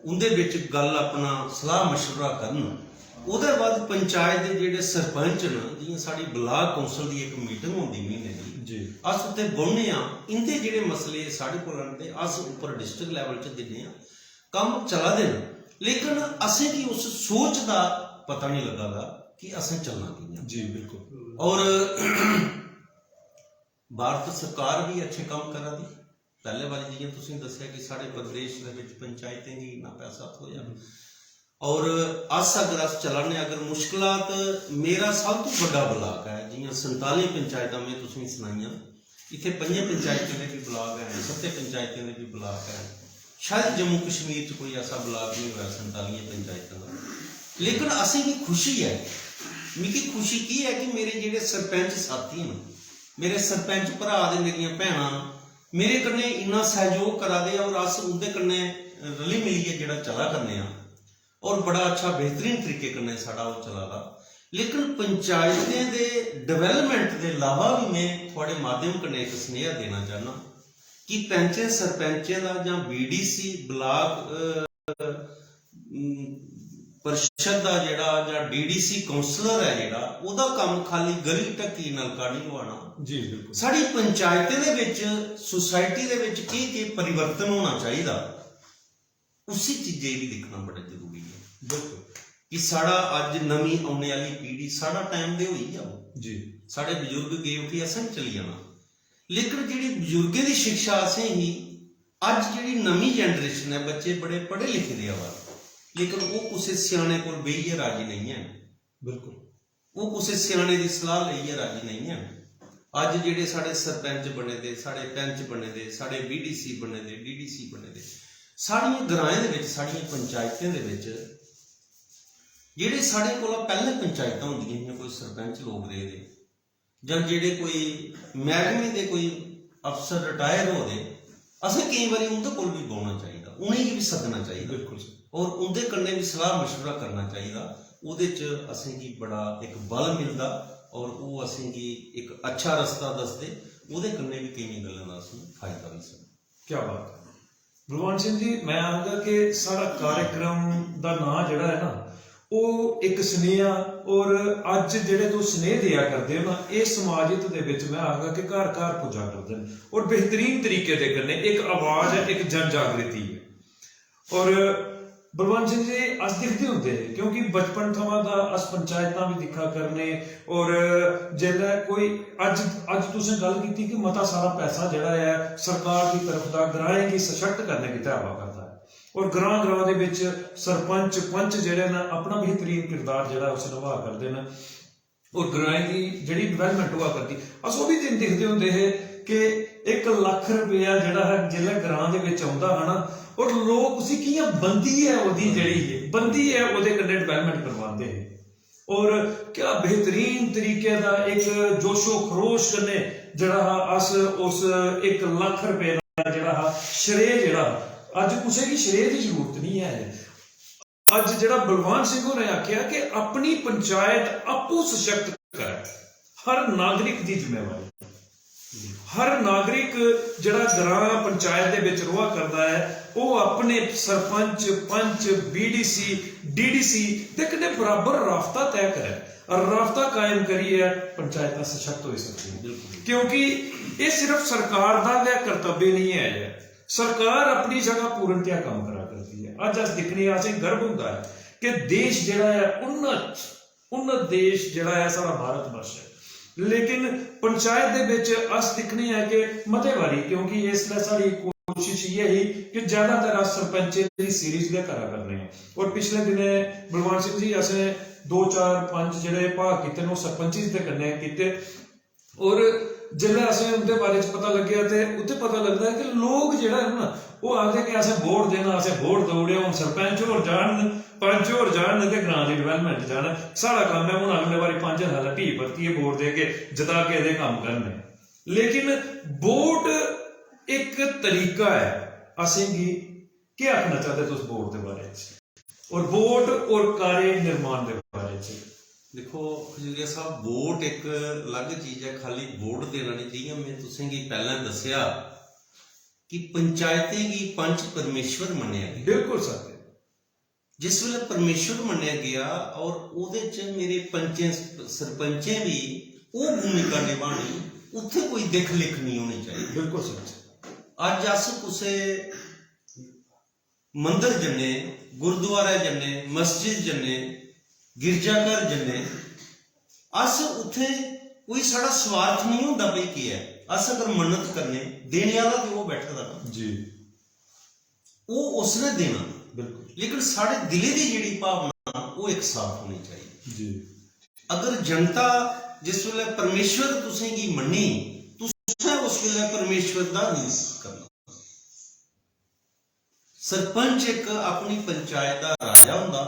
ਉਹਦੇ ਵਿੱਚ ਗੱਲ ਆਪਣਾ ਸਲਾਹ ਮਸ਼ਵਰਾ ਕਰਨ। ਉਹਦੇ ਬਾਅਦ ਪੰਚਾਇਤ ਦੇ ਜਿਹੜੇ ਸਰਪੰਚ ਨੇ, ਜਿਵੇਂ ਸਾਡੀ ਬਲਾਕ ਕੌਂਸਲ ਦੀ ਇੱਕ ਮੀਟਿੰਗ ਹੁੰਦੀ ਮਹੀਨੇ ਦੀ ਜੀ, ਅਸ ਉੱਤੇ ਬੋਲਨੇ ਆ, ਇੰਦੇ ਜਿਹੜੇ ਮਸਲੇ ਸਾਡੇ ਕੋਲ ਆਉਂਦੇ ਅਸ ਉੱਪਰ ਡਿਸਟ੍ਰਿਕਟ ਲੈਵਲ 'ਚ ਦਿੰਦੇ ਆ, ਕੰਮ ਚਲਾ ਦੇਣ। ਲੇਕਿਨ ਅਸੀਂ ਕੀ ਉਸ ਸੋਚ ਦਾ ਪਤਾ ਨਹੀਂ ਲੱਗਾ ਕਿ ਅਸੀਂ ਚੱਲਣਾ ਕਿਵੇਂ। ਜੀ ਬਿਲਕੁਲ। ਔਰ ਭਾਰਤ ਸਰਕਾਰ ਵੀ ਅੱਛੇ ਕੰਮ ਕਰਾ ਦੀ। ਪਹਿਲੇ ਵਾਲੀ ਜਿਵੇਂ ਤੁਸੀਂ ਦੱਸਿਆ ਕਿ ਸਾਡੇ ਪ੍ਰਦੇਸ਼ ਦੇ ਵਿੱਚ ਪੰਚਾਇਤਾਂ ਦੀ ਇੰਨਾ ਪੈਸਾ ਹੋਇਆ, ਔਰ ਅਸ ਅਗਰ ਅਸ ਚਲਾने अगर मुश्किलात मेरा सब तो बड़ा ब्लाक है, जियां 47 पंचायत में तुसीं सुनाइयां, इत्थे 5 पंचायतों के भी ब्लाक है, 7 पंचायतों के भी ब्लाक है, शायद जम्मू कश्मीर च कोई ऐसा ब्लाक नहीं हुआ 47 पंचायतों का। लेकिन असें भी खुशी है, मिगी खुशी की है कि मेरे जेडे सरपंच साथी हैं, मेरे सरपंच भरा दे, मेरियां भैणां मेरे कन्नै इन्ना सहयोग करा दे, और अस उंदे कन्नै रली मिलिए जेड़ा चला करने आ, और बड़ा अच्छा बेहतरीन तरीके कन्नै साडा वो चला दा। लेकिन पंचायतें दे डेवलपमेंट के अलावा भी मैं थोड़े माध्यम कन्नै एक स्नेहा देना चाहना कि पैंचें सरपंचें का जां BDC ब्लाक परिषद का जिहड़ा जां DDC काउंसलर है जिहड़ा, ਉਹਦਾ ਕੰਮ खाली गली ढक्की नलका नहीं लवाना। जी बिल्कुल। साडी पंचायतें दे विच सोसाइटी दे विच की परिवर्तन होना चाहिए, उसी चीजें भी देखना बड़ा जरूरी है। बिल्कुल कि साड़ा अज नवी आने वाली पीढ़ी, साड़ा टाइम दे होई जाओ जी, साढ़े बजुर्ग गए कि असें चली जाना, लेकिन जी बजुर्गों की शिक्षा असें ही अज जी नवी जनरेशन है, बच्चे बड़े पढ़े लिखे दे आवा, लेकिन वो किसी सियाने को बेहिए राजी नहीं है। बिल्कुल वो किसी सियाने की सलाह लईए राजी नहीं है। अज जेडे साढ़े सरपंच बने दे, साढ़े पंच बने दे, साढ़े BDC बने दे, DDC बने दे, साड़ियां ग्राएं दे विच, साड़ियां पंचायतें दे विच जेडे साढ़े कोल पहले पंचायतां होंदियां हियां, कोई सरपंच लोग रहे दे, जां जेडे कोई महकमे दे कोई अफसर रिटायर हो दे, असें कई बारी उंदे कोल भी बौना चाहिए, उनेंगी भी सदना चाहिए। बिल्कुल। और उंदे कन्नै भी सलाह मशवरा करना चाहिए। उहदे च असें गी बड़ा एक बल मिलदा, और वो असें गी एक अच्छा रस्ता दसदे, उहदे कन्नै भी कई गल्लां दा असें फायदा भी सकदा। क्या बात है बलवान सिंह जी, मैं आखगा कि सारा कार्यक्रम का नाम जिहड़ा है ना, वो एक स्नेहा, और अज जिहड़े तुस स्नेह दिया करते हो ना, ये समाजित दे विच मैं आखगा कि घर घर पुजा करते हैं, और बेहतरीन तरीके दे कन्नै एक आवाज़ है, एक जन जागृति है। और बलवंत सिंह जी अस दिखते होंगे, क्योंकि बचपन थमां दा अस पंचायतां भी दिक्खा करने, और जिहड़ा कोई अज तुसें गल कीती कि मता सारा पैसा जिहड़ा है सरकार की तरफ दा ग्राएं गी सशक्त करने की आवा करता है, और ग्रां दे विच सरपंच पंच जिहड़े ने अपना बेहतरीन किरदार जिहड़ा उस निभा करदे ने, और ग्राएं की जिहड़ी डिवेलपमेंट हुआ करती। अस वो भी दिन दिखते होंगे है कि 1 लाख रुपया जिहड़ा है जिहड़ा ग्रां दे विच आउंदा है ना, और लोग उसी कियां बंदी है, ओदी जिहड़ी बंदी है ओदे कन्नै डिवेलपमेंट करवाते हैं, और क्या बेहतरीन तरीके दा एक जोशो खरोश कन्नै जिहड़ा अस उस 1 लाख रुपए दा जिहड़ा श्रेय जिहड़ा अज कुसै की श्रेय की जरूरत नहीं है। अज जिहड़ा बलवान सिंह होरें आख्या कि अपनी पंचायत आपू सशक्त करे, हर नागरिक की जिम्मेवारी, हर नागरिक जिहड़ा ग्रां पंचायत दे विच रोआ करदा है, वो अपने सरपंच पंच BDC DDC दे कन्नै बराबर राबता तय करे, और राबता कायम करिए पंचायतां सशक्त हो सकती हैं। क्योंकि ये सिर्फ सरकार का वह कर्तव्य नहीं है, सरकार अपनी जगह पूर्णतया काम करा करती है। अज अस दिखने असें गर्व होंदा है कि देश जिहड़ा है उन्नत देश जिहड़ा है सारा भारत वर्ष है, लेकिन पंचायत दे विच अस दिखने हैं कि मते वारी, क्योंकि इसलिए साड़ी कोशिश ये ही कि ज्यादातर अस सरपंच की सीरीज दे करा करने हैं, और पिछले दिने बलवान सिंह जी असें 2 4 5 जिहड़े भाग कीते ने सरपंची दे कन्नै कीते, और जिसले असें उनके बारे च पता लग्या तो उत्थे पता लगता है कि लोग जिहड़ा है ना वो आखदे कि असें वोट देना, असें वोट दौड़े, हुण सरपंच होर जान पंच होर जान ते ग्रां दी डिवेलपमेंट जाना, साढ़ा काम है हुण अगले बारी 5 साल भी परतिए वोट दे के जिता के इहदे काम करने। लेकिन वोट एक तरीका है असें गी क्या आखना चाहते तुस वोट के बारे और वोट और कार्य निर्माण के बारे देखो खजूरिया साहब, वोट एक अलग चीज है, खाली वोट देना नहीं चाहिए। मैं तुसें गी पहले दसिया कि पंचायतें गी पंच परमेश्वर मन्निया गया। बिल्कुल सत्य। जिस वेले परमेश्वर मन्निया गया और उहदे च मेरे पंचें सरपंचें भी वो भूमिका निभानी, उत्थे कोई दिख लिख नहीं होनी चाहिए। बिल्कुल सच। अज अस कुसे मंदिर जन्ने, गुरुद्वारा जन्ने, मस्जिद जन्ने, गिरजाघर जन्ने, अस उत्थे कोई साड़ा स्वार्थ नहीं होंदा भाई की है। अस अगर मन्नत करने, देने वाला तो वो बैठा दा जी, वो उसने देना। बिल्कुल। लेकिन साढ़े दिले की जिहड़ी भावना वो एक साफ होनी चाहिए जी। अगर जनता जिस वेले परमेश्वर तुसें गी मन्नी, तुसें उस वेले परमेश्वर दा रीस करना। सरपंच एक अपनी पंचायत का राजा हुंदा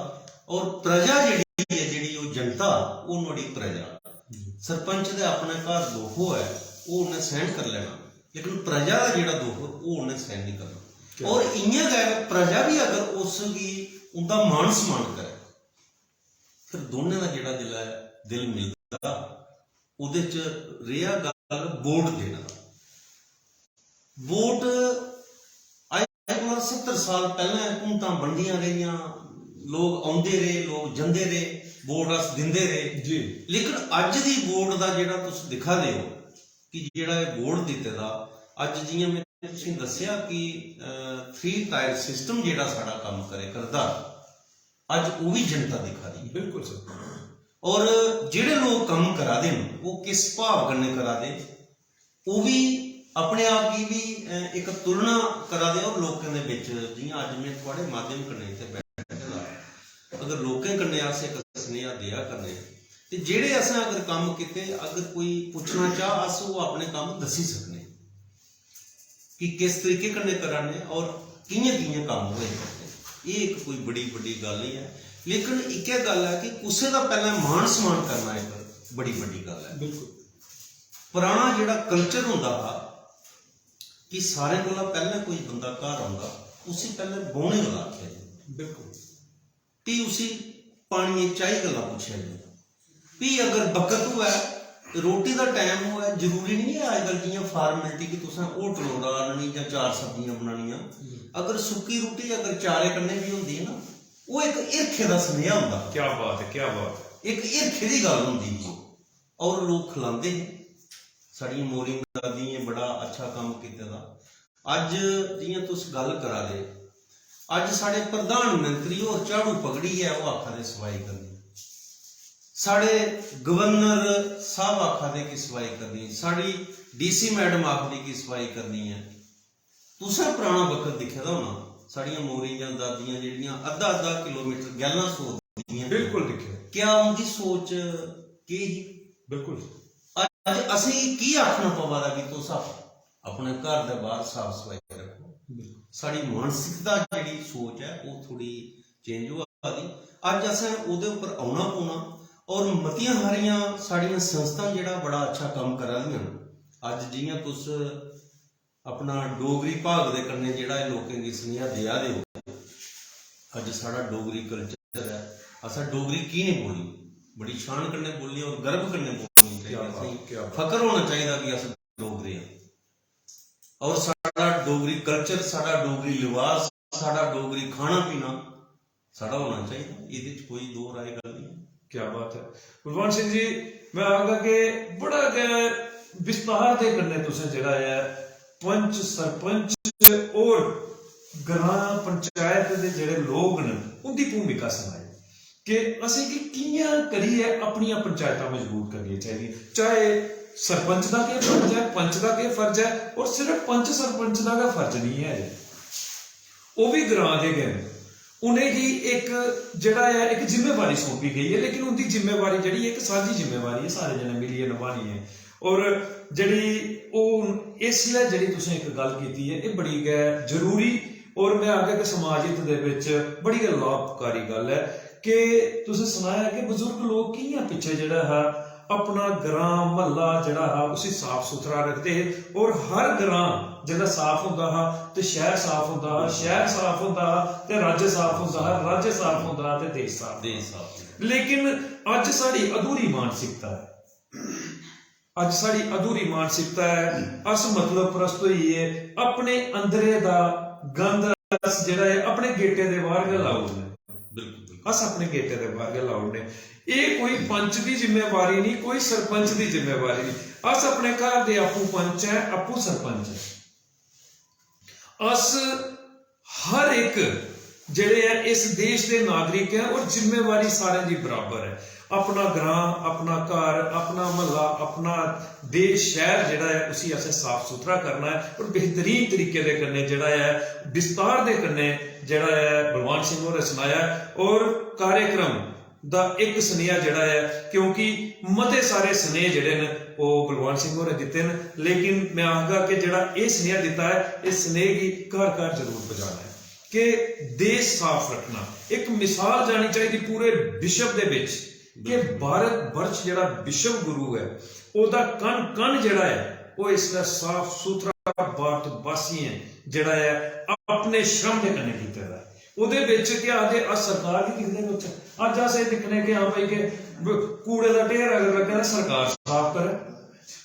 और प्रजा जिहड़ी है, जिहड़ी वो जनता, वो नुहाड़ी प्रजा। सरपंच दे अपने घर दुख है वो उन्हें सहन कर लेना, लेकिन प्रजा का जिहड़ा दुख वो उन्हें सहन नहीं करना। और इयां गै प्रजा भी अगर उसकी उनका मान सम्मान करे, फिर दोनों का जिहड़ा दिल है, दिल मिलता। उहदे च रेहा गल वोट देना। वोट 70 साल पहले हुकूमतां बनदियां रहियां, लोग आउंदे रहे, लोग जंदे रहे, वोट अस दिंदे रहे जी। लेकिन अज दी वोट दा जिहड़ा तुस दिखा दे हो कि जिहड़ा वोट दित्ते दा, अज जियां मैं तुसें दस्सिया कि 3 टायर सिस्टम जिहड़ा साडा काम करे करदा, अज वो भी जनता दिखा दी। बिल्कुल सर। और जिहड़े लोग काम करा दे वो किस भाव कन्नै करा दे, वो भी अपने आप की भी एक तुलना करा दे। और लोगों के बिच जियां अज मैं थोड़े माध्यम कन्नै इत्थे बैठा, अगर लोगों कन्नै अस एक स्नेहा दिया करने ते जेहड़े असें अगर काम कीते, अगर कोई पुछना चाह अस वो अपने काम दसी सकने कि किस तरीके कन्नै कराने और कियां कियां काम होए। ये एक कोई बड़ी बड़ी गल नहीं है, लेकिन एक गल है कि कुसै दा पहले मान सम्मान करना एक बड़ी बड़ी गल है। बिल्कुल। पुराना जिहड़ा कल्चर हुंदा हा कि सारे कोला पहले कोई बंदा घर आउंदा, उसी पहले बौहने वाला आख्या जी। बिल्कुल। भी उसी पानी चाही गल्ला पुछया जी। भी अगर बकत हुआ रोटी का टाइम हुआ, जरूरी नहीं है अजकल जियां फार्मेलिटी कि तुसें होटल आननी या 4 सब्जियां बनानियां। अगर सुक्की रोटी अगर चारे कन्नै भी होंदी है ना, वो एक ईर्खे का स्नेहा हुंदा। क्या बात है, क्या बात है। एक ईर्खे की गल हुंदी जी, और लोग खिलांदे हैं। साड़ियां मोरी दादी ने बड़ा अच्छा काम किया दा। अज जियां तुस गल करा दे, अज साढ़े प्रधानमंत्री और झाड़ू पकड़ी है वो आखा दे सफाई करनी, साढ़े गवर्नर साहब आखा दे कि सफाई करनी, साड़ी DC मैडम आखदी कि सफाई करनी है। तुसें पुराना वक्त दिखे दा होना, साड़ियां मोरियां दादियां जिहड़ियां अद्धा अद्धा किलोमीटर गैलां सोचदियां। बिल्कुल दिखे। क्या उनकी सोच की ही? बिल्कुल। अज असीं की आखना पवा दा कि तुस अपने घर दे बाहर साफ सफाई रखो। साड़ी मानसिकता जिहड़ी सोच है वो थोड़ी चेंज होआ दी। अज असें उहदे उपर आउणा पौना और मतियां हारियां साड़ियां संस्थां जिहड़ा बड़ा अच्छा काम करा दियां। अज जियां तुस अपना डोगरी भाग दे कन्नै जिहड़ा लोकें गी सनेहा देआ दे हो, अज साड़ा डोगरी कल्चर है, असां डोगरी की नहीं बोली, बड़ी शान कन्नै बोली और गर्व कन्नै बोलनी चाहिए। फकर होना चाहिए कि अस डोगरे हैं। और साड़ा डोगरी कल्चर, साड़ा डोगरी लिबास, साड़ा डोगरी खाना पीना साड़ा होना चाहिए। ये कोई दो राय गल नहीं। क्या बात है कुलवंत सिंह जी, मैं आखगा कि बड़ा विस्तार के कन्नै तुसें जिहड़ा है पंच सरपंच और ग्राम पंचायत के जिहड़े लोग न उनकी भूमिका सुनाई कि असें कि कियां करिए अपनियां पंचायतां मजबूत करनी चाहिए। चाहे सरपंच का क्या फर्ज है, पंच का क्या फर्ज है, और सिर्फ पंच सरपंच का क्या फर्ज नहीं है, वो भी ग्रां दे गए, उन्हें ही एक जड़ा है एक जिम्मेवारी सौंपी गई है। लेकिन उनकी जिम्मेवारी जड़ी एक साझी जिम्मेवारी है, सारे जने मिलिए निभानी है। और जड़ी इसलिए जड़ी तुसें एक गल कीती है, ये बड़ी गै जरूरी और मैं आखिया कि समाज हित दे विच बड़ी गै लाभकारी गल है कि तुसें सुनाया कि बजुर्ग लोग कियां पिछे जिहड़ा है अपना ग्रां महला जड़ा हा उसी साफ सुथरा रखते हैं। और हर ग्रां जड़ा साफ होंदा हा ते शहर साफ होंदा हा, शहर साफ होंदा हा ते राज्य साफ होंदा हा, राज्य साफ होंदा हा ते देश साफ। लेकिन अज साड़ी अधूरी मानसिकता है, अज साड़ी अधूरी मानसिकता है। अस मतलब परस्त होइए अपने अंदरे दा गंद अस जड़ा है अपने गेटे दे बाहर गै लाउड ने, बिल्कुल अस अपने गेटे दे बाहर गै लाउड ने। ये कोई पंच की जिम्मेवारी नहीं, कोई सरपंच की जिम्मेवारी नहीं। अस अपने घर दे आपू पंच है, आपू सरपंच है। अस हर एक जेड़े है इस देश के नागरिक हैं और जिम्मेवारी सारे की बराबर है। अपना ग्रां, अपना घर, अपना महला, अपना देश शहर जेड़ा है उसी असें साफ सुथरा करना है और बेहतरीन तरीके दे कन्नै जेड़ा है विस्तार दे कन्नै जेड़ा है बलवान सिंह होरें सुनाया। और कार्यक्रम दा एक स्नेहा जड़ा है, क्योंकि मते सारे स्नेह जड़े न वो बलवान सिंह होरें दिते न, लेकिन मैं आखगा कि जड़ा ये स्नेहा दिता है इस स्नेह की घर घर जरूर पजाना है कि देश साफ रखना। एक मिसाल जानी चाहिए पूरे विश्व दे विच कि भारत वर्ष जड़ा विश्व गुरु है ओदा कण कण जड़ा है वो इसका साफ सुथरा भारतवासी है जड़ा है अपने श्रम के कन्नै कीता है। ਉਹਦੇ ਵਿੱਚ ਕੀ ਆਦੇ ਆ ਸਰਕਾਰ ਦੀ ਦਿਖਦੇ ਵਿੱਚ ਅੱਜ ਅਸੀਂ ਦਿਖਨੇ ਕਿ ਹਾਂ ਭਾਈ ਕਿ ਕੂੜੇ ਦਾ ਢੇਰ ਅਗਰ ਲੱਗਿਆ ਸਰਕਾਰ ਸਾਫ਼ ਕਰੇ,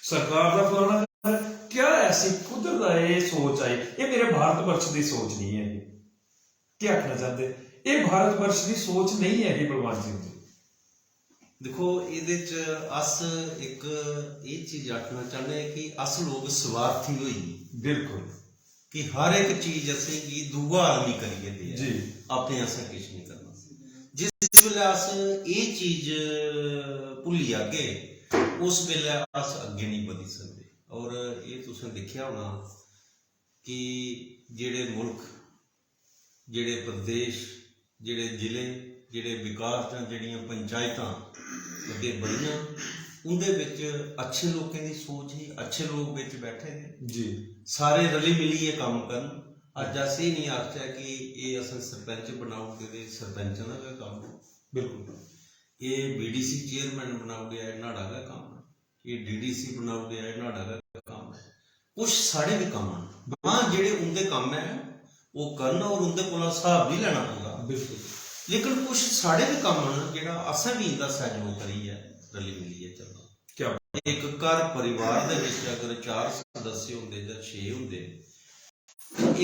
ਸਰਕਾਰ ਦਾ ਫਲਾਣਾ ਕਰੇ। क्या ऐसी खुद ਦਾ ਇਹ ਸੋਚ ਆਈ? ਇਹ ਮੇਰੇ ਭਾਰਤ ਵਰਸ਼ ਦੀ ਸੋਚ ਨਹੀਂ ਹੈ। ਕੀ ਆਖਣਾ ਚਾਹते? ਇਹ ਭਾਰਤ ਵਰਸ਼ ਦੀ ਸੋਚ ਨਹੀਂ ਹੈ ਬਲਵਾਨ ਸਿੰਘ ਜੀ। देखो ਇਹਦੇ ਚ ਅਸ ਇੱਕ ਇਹ ਚੀਜ਼ ਆਖਣਾ ਚਾਹੁੰਦੇ ਹਾਂ ਕਿ ਅਸ ਲੋਕ ਸਵਾਰਥੀ ਹੋਈ ਬਿਲਕੁਲ कि हर एक चीज असें कि दूआ आदमी करिए दे जी अपने असें किश नहीं करना। जिस वेले अस ये चीज भुल्ली जागे उस वेले अस अगे नहीं बढ़ी सकते। और ये तुसें देखिया होना कि जेड़े मुल्क, जेड़े प्रदेश, जेड़े जिले, जेड़े विकास जेड़ियां पंचायतां अगे बढ़ियां उनदे विच अच्छे लोगों की सोच ही अच्छे लोग विच बैठे हैं जी, सारे रली मिली ये काम करन। अज अस ये नहीं आखिया कि ये असें सरपंच बनाओगे ते सरपंच दा गै काम है, बिल्कुल ये BDC चेयरमैन बनाओगे नाड़ा का काम है, ये DDC बनाओगे नाड़ा का काम है। कुछ साढ़े भी काम हैं, हाँ जेड़े उनके काम है वो करन और उनके कोल हिसाब भी लेना होगा बिल्कुुल। लेकिन कुछ साढ़े भी काम हैं जेड़ा असें भी इनका सहयोग करिए रली मिलिए चलना। क्या एक घर परिवार दे विच अगर 4 सदस्य होंदे जां 6 होंदे,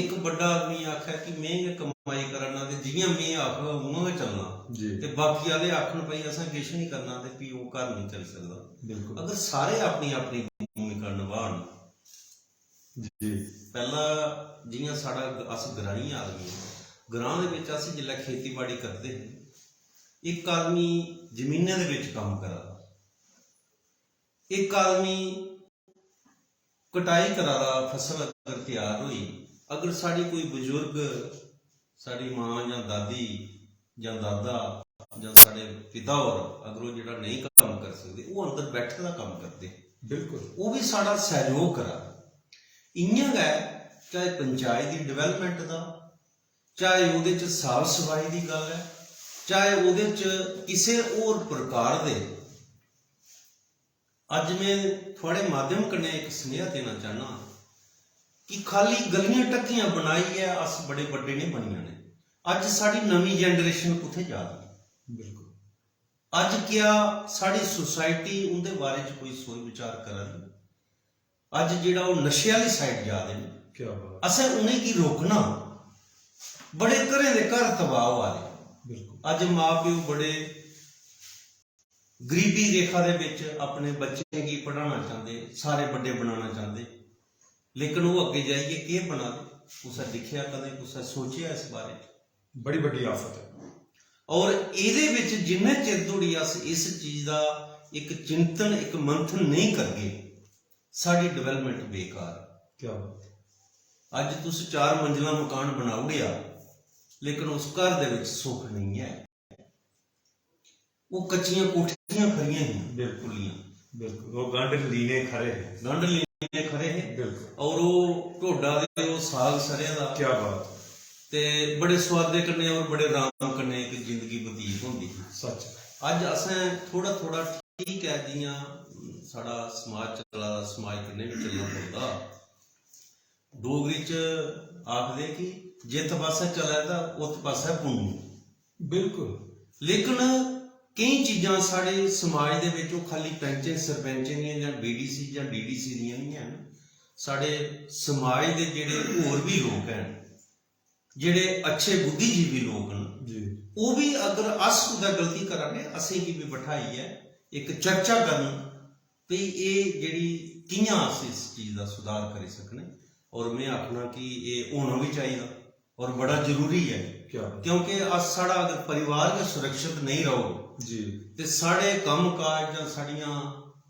एक बड़ा आदमी आखे कि मैं ये कमाई करना ते जियां मैं आखगा उयां गै चलना ते बाकी वाले आखन भाई असें किश नहीं करना ते भी वो घर नहीं चल सकदा बिल्कुल। अगर सारे अपनी अपनी भूमिका निभाण जी। पहला जियां साडा अस ग्राईं आदमी ग्रां दे विच अस जिल्लै खेतीबाड़ी करदे एक आदमी जमीनें दे विच काम करा, एक आदमी कटाई करा रहा, फसल अगर तैयार हुई, अगर साड़ी कोई बुजुर्ग साड़ी मां या दादी या दादा या साढ़े पिता और अगर वो जो नहीं काम कर सकते वो अंदर बैठे का काम करते बिल्कुल वो भी साड़ा सहयोग करा। इयां गै चाहे पंचायत की डिवेलपमेंट का, चाहे वो साफ सफाई की गल है, चाहे वो किसी और प्रकार के। अज मैं थोड़े माध्यम कन्नै एक स्नेहा देना चाहना कि खाली गलियां टक्कियां बनाई है अस बड़े बड़े नहीं बनिया ने। अज साड़ी नवी जनरेशन कुत्थे जा रही बिल्कुल। अज क्या साड़ी सोसाइटी उनके बारे च कोई सोच विचार करा रही? अज जिहड़ा वो नशे वाली साइड जा रहे हैं, क्या असें उन्हें की रोकना। बड़े घरें दे घर तबाह हो रहे बिल्कुल। अज माँ प्यो बड़े गरीबी रेखा दे विच अपने बच्चे की पढ़ाना चाहते, सारे बड़े बनाना चाहते, लेकिन वो अगे जाइए के बना दे कुछ दिखिया कदे कुछ सोचिया इस बारे? बड़ी बड़ी आफत है। और इहदे विच जिन्ने चिर धोड़ी अस इस चीज़ का एक चिंतन एक मंथन नहीं करगे साडी डिवेलपमेंट बेकार। क्या अज तुस 4 मंजिला मकान बनाओगे लेकिन उस घर दे विच सुख नहीं है, वो कच्चियां कोठियां खड़ियां हैं बिल्कुल बिल्कुल। वो गंढ लीने खड़े हैं, गंढ लीने खड़े हैं बिल्कुल। और वो ढोडा दे वो साग सरेआं दा क्या बात ते बड़े स्वादे कन्नै और बड़े आराम कन्नै एक जिंदगी बतीत होंदी सच। अज असें थोड़ा थोड़ा ठीक है जियां साड़ा समाज चला समाज कन्नै भी चलना पौंदा डोगरी च आखदे कि जित पासे चले तां उत पासे पुण्य बिल्कुल लेकिन कई चीज़ां साढ़े समाज दे विच ओह खाली पैंचें सरपंचें दियां जां BDC जां DDC दियां नहीं हैं साढ़े समाज दे जेड़े होर भी लोग हैं जेड़े अच्छे बुद्धिजीवी लोग हैं जी वो भी अगर अस कुदै गलती करांगे असें गी भी बिठाई है एक चर्चा करन भी ये जेड़ी कियां अस इस चीज़ का सुधार करी सकने और मैं आखना कि ये होना भी चाहिए और बड़ा जरूरी है क्या क्योंकि अस साड़ा अगर परिवार का सुरक्षित नहीं रहो जी तो साढ़े कम काज जां साड़ियां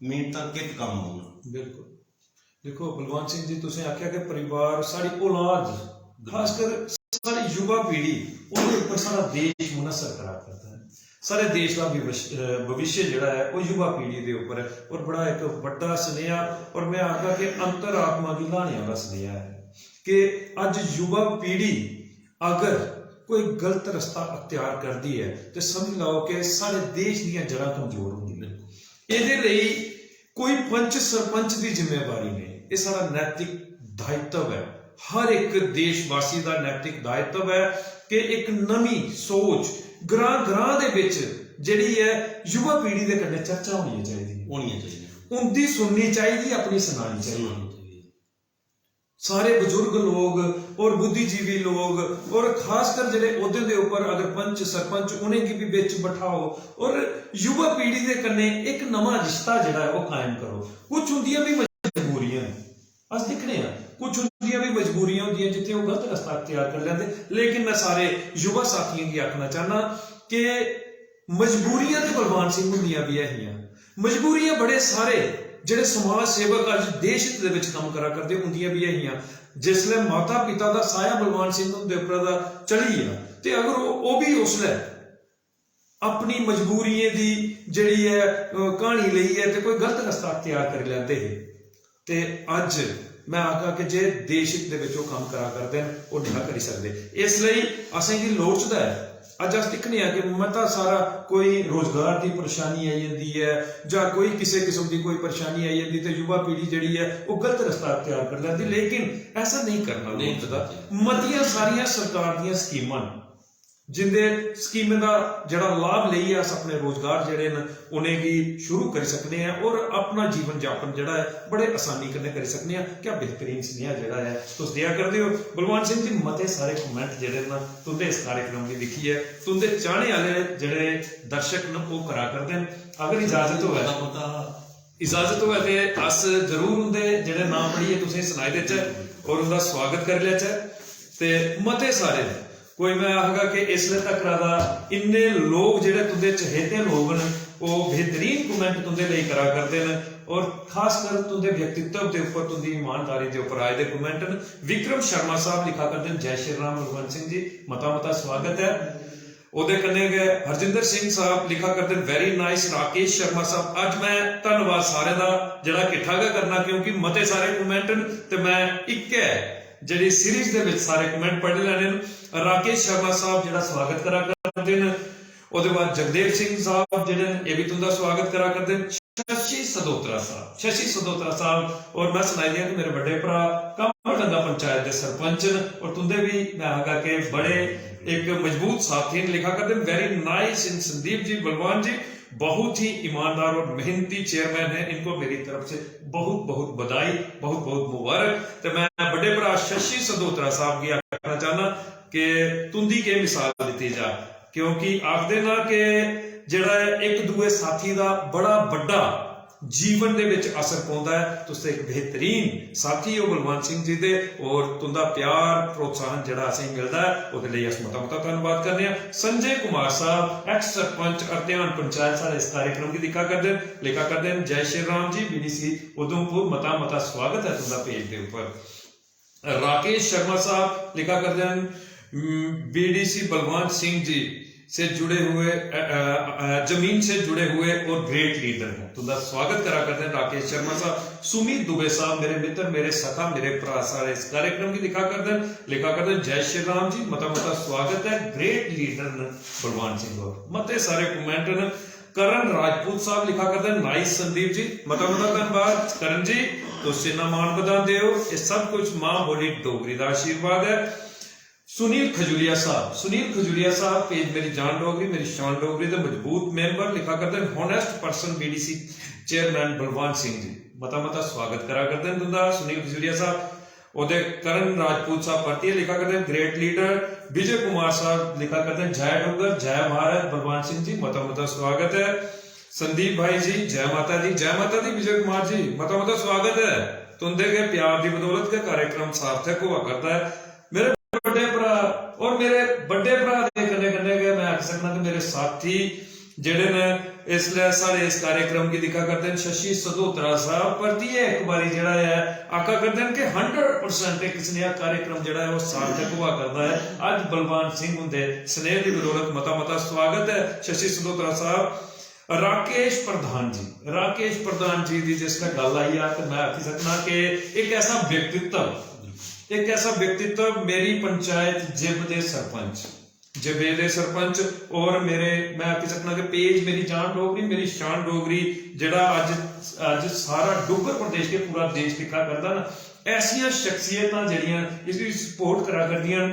मिहनतां कित कम होना बिल्कुल देखो बलवंत सिंह जी तुसें आख्या कि परिवार साड़ी औलाद खासकर सारी युवा पीढ़ी उहदे उपर सारा देश मुनसर करा करता है सारे देश का भविष्य जिहड़ा है वो युवा पीढ़ी के उपर है और बड़ा एक बड़ा सुनेहा और मैं आखदा कि अंतरात्मा की लाने वाला सुनेहा है कि अज युवा पीढ़ी अगर कोई गलत रास्ता अख्तियार करती है तो समझ लो कि सारे देश दी जड़ां कमजोर होंदियां इहदे लई कोई पंच सरपंच की जिम्मेवारी ने यह सारा नैतिक दायित्व है हर एक देशवासी का नैतिक दायित्व है कि एक नवी सोच ग्रां दे विच जिहड़ी है युवा पीढ़ी दे कन्नै चर्चा होनी चाहिए उनकी सुननी चाहिए अपनी सुनानी चाहिए सारे बुजुर्ग लोग और बुद्धिजीवी लोग और खासकर जिहड़े ओहदे दे उपर अगर पंच सरपंच उन्हें भी विच बिठाओ और युवा पीढ़ी दे कन्नै एक नवा रिश्ता जिहड़ा है वो कायम करो कुछ हुंदियां भी मजबूरियां अस दिखने कुछ उनकी भी मजबूरियां होंदियां जिथे वो गलत रास्ता अख्तियार कर लेंदे लेकिन मैं सारे युवा साथियों की आखना चाहना कि मजबूरियां तो बलवान सिंह होंदियां भी है मजबूरियां बड़े सारे जिहड़े समाज सेवक अज देश दे विच काम करा करदे होंदियां भी है जिसले माता पिता का साया बलवान सिंह दे उपर चढ़ी है ते अगर वो भी उसले अपनी मजबूरियां दी जिहड़ी है कहानी लई है ते कोई गलत रास्ता अख्तियार कर लैंदे है ते अज मैं आखा कि जे देश दे विच काम करा करते हैं वो नहीं करी सकते इसलिए असें की लोड़दा है अज अस दिखने कि मता सारा कोई रोजगार की परेशानी आई जाती है जां कोई किसी किस्म की कोई परेशानी आई जाती तो युवा पीढ़ी जिहड़ी है वो गलत रास्ता अख्तियार कर लैंदी लेकिन ऐसा नहीं करना लोड़दा मतियां सारियां सरकार दियां स्कीमां जिंदे स्कीमें का जड़ा लाभ लेइए अस अपने रोजगार जड़े न उन्हें भी शुरू कर सकते हैं और अपना जीवन यापन जड़ा है बड़े आसानी कन्नै करी सकते हैं क्या बेहतरीन स्नेहा जड़ा है तुस दिया करते हो बलवान सिंह जी मते सारे कमेंट जड़े न तुंदे इस कार्यक्रम की दिखी है तुंदे चाहने वाले जड़े दर्शक न वो करा करते हैं अगर इजाजत हो तो अस जरूर उनके जड़े नाम पढ़िए तुसें सुनाई देचे और उनका स्वागत कर लेचे ते मते सारे कोई मैं आखगा कि इसले तक इन्ने लोग जिहड़े तुंदे चहेते लोग न वो बेहतरीन कमेंट तुंदे लई करा करते हैं और खासकर तुंदे व्यक्तित्व के उपर तुंदी ईमानदारी के उपर आए दे कमेंट न विक्रम शर्मा साहब लिखा करते हैं जय श्री राम बलवंत सिंह जी मता स्वागत है ओदे कन्ने गए हरजिंदर सिंह साहब लिखा करते हैं वेरी नाइस राकेश शर्मा साहब अज मैं धन्नवाद सारे दा जड़ा किट्ठा करना क्योंकि मते सारे कमेंट न ते मैं इक है जिहड़ी सीरीज दे विच सारे कमेंट पढ़ लैने राकेश शर्मा साहब जिहड़ा स्वागत करा करते हैं ओदे बाद जगदेव सिंह साहब जिहड़े ये भी तुंदा स्वागत करा करते हैं शशि सदोत्रा साहब और मैं सुनाई दिया कि मेरे बड़े भरा कामडंगा पंचायत के सरपंच और तुंदे भी मैं आगा के बड़े एक मजबूत साथी लिखा करते हैं वेरी नाइस इन संदीप जी बलवान जी बहुत ही ईमानदार और मेहनती चेयरमैन है इनको मेरी तरफ से बहुत बहुत बधाई बहुत बहुत मुबारक तो मैं बड़े भरा शशि सदोत्रा साहब की आखना चाहना कि तुंदी के मिसाल दी जा क्योंकि आखदे ना कि जिहड़ा एक दूए साथी का बड़ा बड़ा जीवन दे विच असर पाउंदा है तुस एक बेहतरीन साथी हो बलवंत सिंह जी दे और तुंदा प्यार प्रोत्साहन जिहड़ा असें मिलदा है उहदे लई अस मता धन्नवाद करने हैं संजय कुमार साहब एक्स सरपंच अर्ध्यान पंचायत सारे इस कार्यक्रम की लिखा करते हैं जय श्री राम जी BDC उधमपुर मता स्वागत है तुंदा पेज के ऊपर राकेश शर्मा साहब लिखा करते हैं BDC बलवंत सिंह जी से जुड़े हुए जमीन से जुड़े हुए और ग्रेट लीडर हैं तुंदा स्वागत करा करते हैं राकेश शर्मा साहब सुमित दुबे साहब मेरे मित्र मेरे सखा मेरे भरा सारे इस कार्यक्रम की लिखा करते हैं जय श्री राम जी मता स्वागत है ग्रेट लीडर न बलवान सिंह और मते सारे कमेंट न करण राजपूत साहब लिखा करते हैं नाइस संदीप जी, मता मता धन्यवाद करण जी, तुसी ना मान बधांदे हो, ये सब कुछ मां बोली डोगरी का आशीर्वाद है। सुनील खजूरिया साहब पेज मेरी जान डोगरी मेरी शान डोगरी के मजबूत मेंबर लिखा करते हैं हॉनेस्ट पर्सन बीडीसी चेयरमैन बलवान सिंह जी, मता मता स्वागत करा करते हैं तुंदा सुनील खजूरिया साहब। ओदे करण राजपूत साहब भरती लिखा करते हैं ग्रेट लीडर। विजय कुमार साहब लिखा करते हैं जय डोगर जय भारत बलवान सिंह जी, मता मता स्वागत है। संदीप भाई जी जय माता दी विजय कुमार जी, मता मता स्वागत है। तुंदे के प्यार की बदौलत का कार्यक्रम सार्थक हुआ करता है। मेरे बड़े भरा और मेरे बड़े भरा के कन्ने कन्ने के मैं आख सकना कि मेरे साथी जेडे ने इसलिए सारे इस कार्यक्रम की दिखा करते हैं शशि सदोत्रा साहब प्रति एक बारी जड़ा है आका करते हैं कि 100% एक स्नेह कार्यक्रम जड़ा है वो सार्थक हुआ करता है। आज बलवान सिंह उनके स्नेह की बदौलत मता मता स्वागत है शशि सदोत्रा साहब। राकेश प्रधान जी की जिसने गल आई है तो मैं आखी सकना कि एक ऐसा व्यक्तित्व मेरी पंचायत जिब दे सरपंच और मेरे मैं आखी सकना कि पेज मेरी जान डोगरी मेरी शान डोगरी जड़ा अज सारा डुगर प्रदेश के पूरा देश दिखा करता ना, ऐसिया शख्सियत जड़ियां इसकी सपोर्ट करा करदियां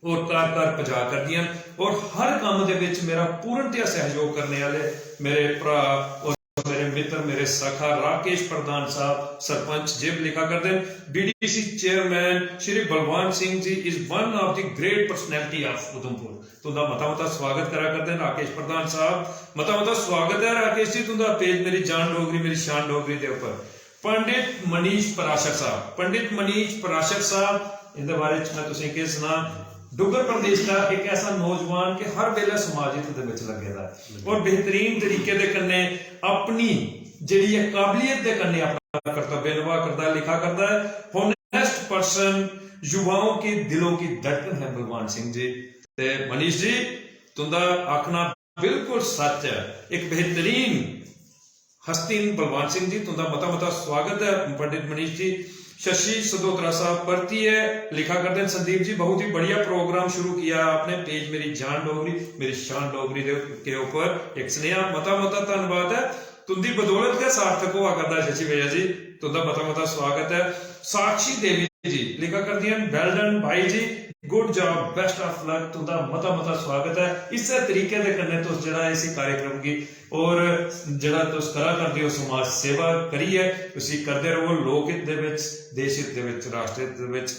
और कार पजा करदियां और हर काम दे विच मेरा पूर्णतया सहयोग करने वाले मेरे भरा और मेरे मित्र मेरे सखा राकेश प्रधान साहब सरपंच जिब लिखा करते हैं BDC chairman Shri Balwan Singh ji is one of the great personality of Udhampur. तुंदा मता मता स्वागत करा करते हैं राकेश प्रधान साहब, मता मता स्वागत है राकेश जी तुंदा पेज मेरी जान डोगरी मेरी शान डोगरी के ऊपर। पंडित मनीष पराशर साहब इनके बारे में मैं तुसें के सुना डुगर प्रदेश का एक ऐसा नौजवान कि हर वेले समाज हित लगे दा और बेहतरीन तरीके दे कन्ने अपनी जिहड़ी काबिलियत दे कन्ने अपना कर्तव्य निभा करता लिखा करता है। हॉनेस्ट पर्सन युवाओं के दिलों की धड़कन है बलवान सिंह जी। ते मनीष जी तुंदा आखना बिल्कुल सच है, एक बेहतरीन हस्ती बलवान सिंह जी तुंदा मता मता स्वागत है पंडित मनीष जी। शशि सदोत्रा साहब प्रति है लिखा करते हैं संदीप जी बहुत ही बढ़िया प्रोग्राम शुरू किया आपने पेज मेरी जान डोगरी मेरी शान डोगरी के ऊपर एक स्नेह मता मता धन्यवाद है तुंदी बदौलत का सार्थक हुआ करता है शशि भैया जी तुंदा मता मता स्वागत है। साक्षी देवी जी लिखा करती हैं वेल डन भाई जी good job best of luck तुंदा मता मता स्वागत है। इस तरीके दे करने तो जड़ा इसी कार्यक्रम की और जड़ा तुस करा करते हो समाज सेवा करी है तुसी करते रहो लोक हित दे विच देश हित दे विच राष्ट्र हित दे विच।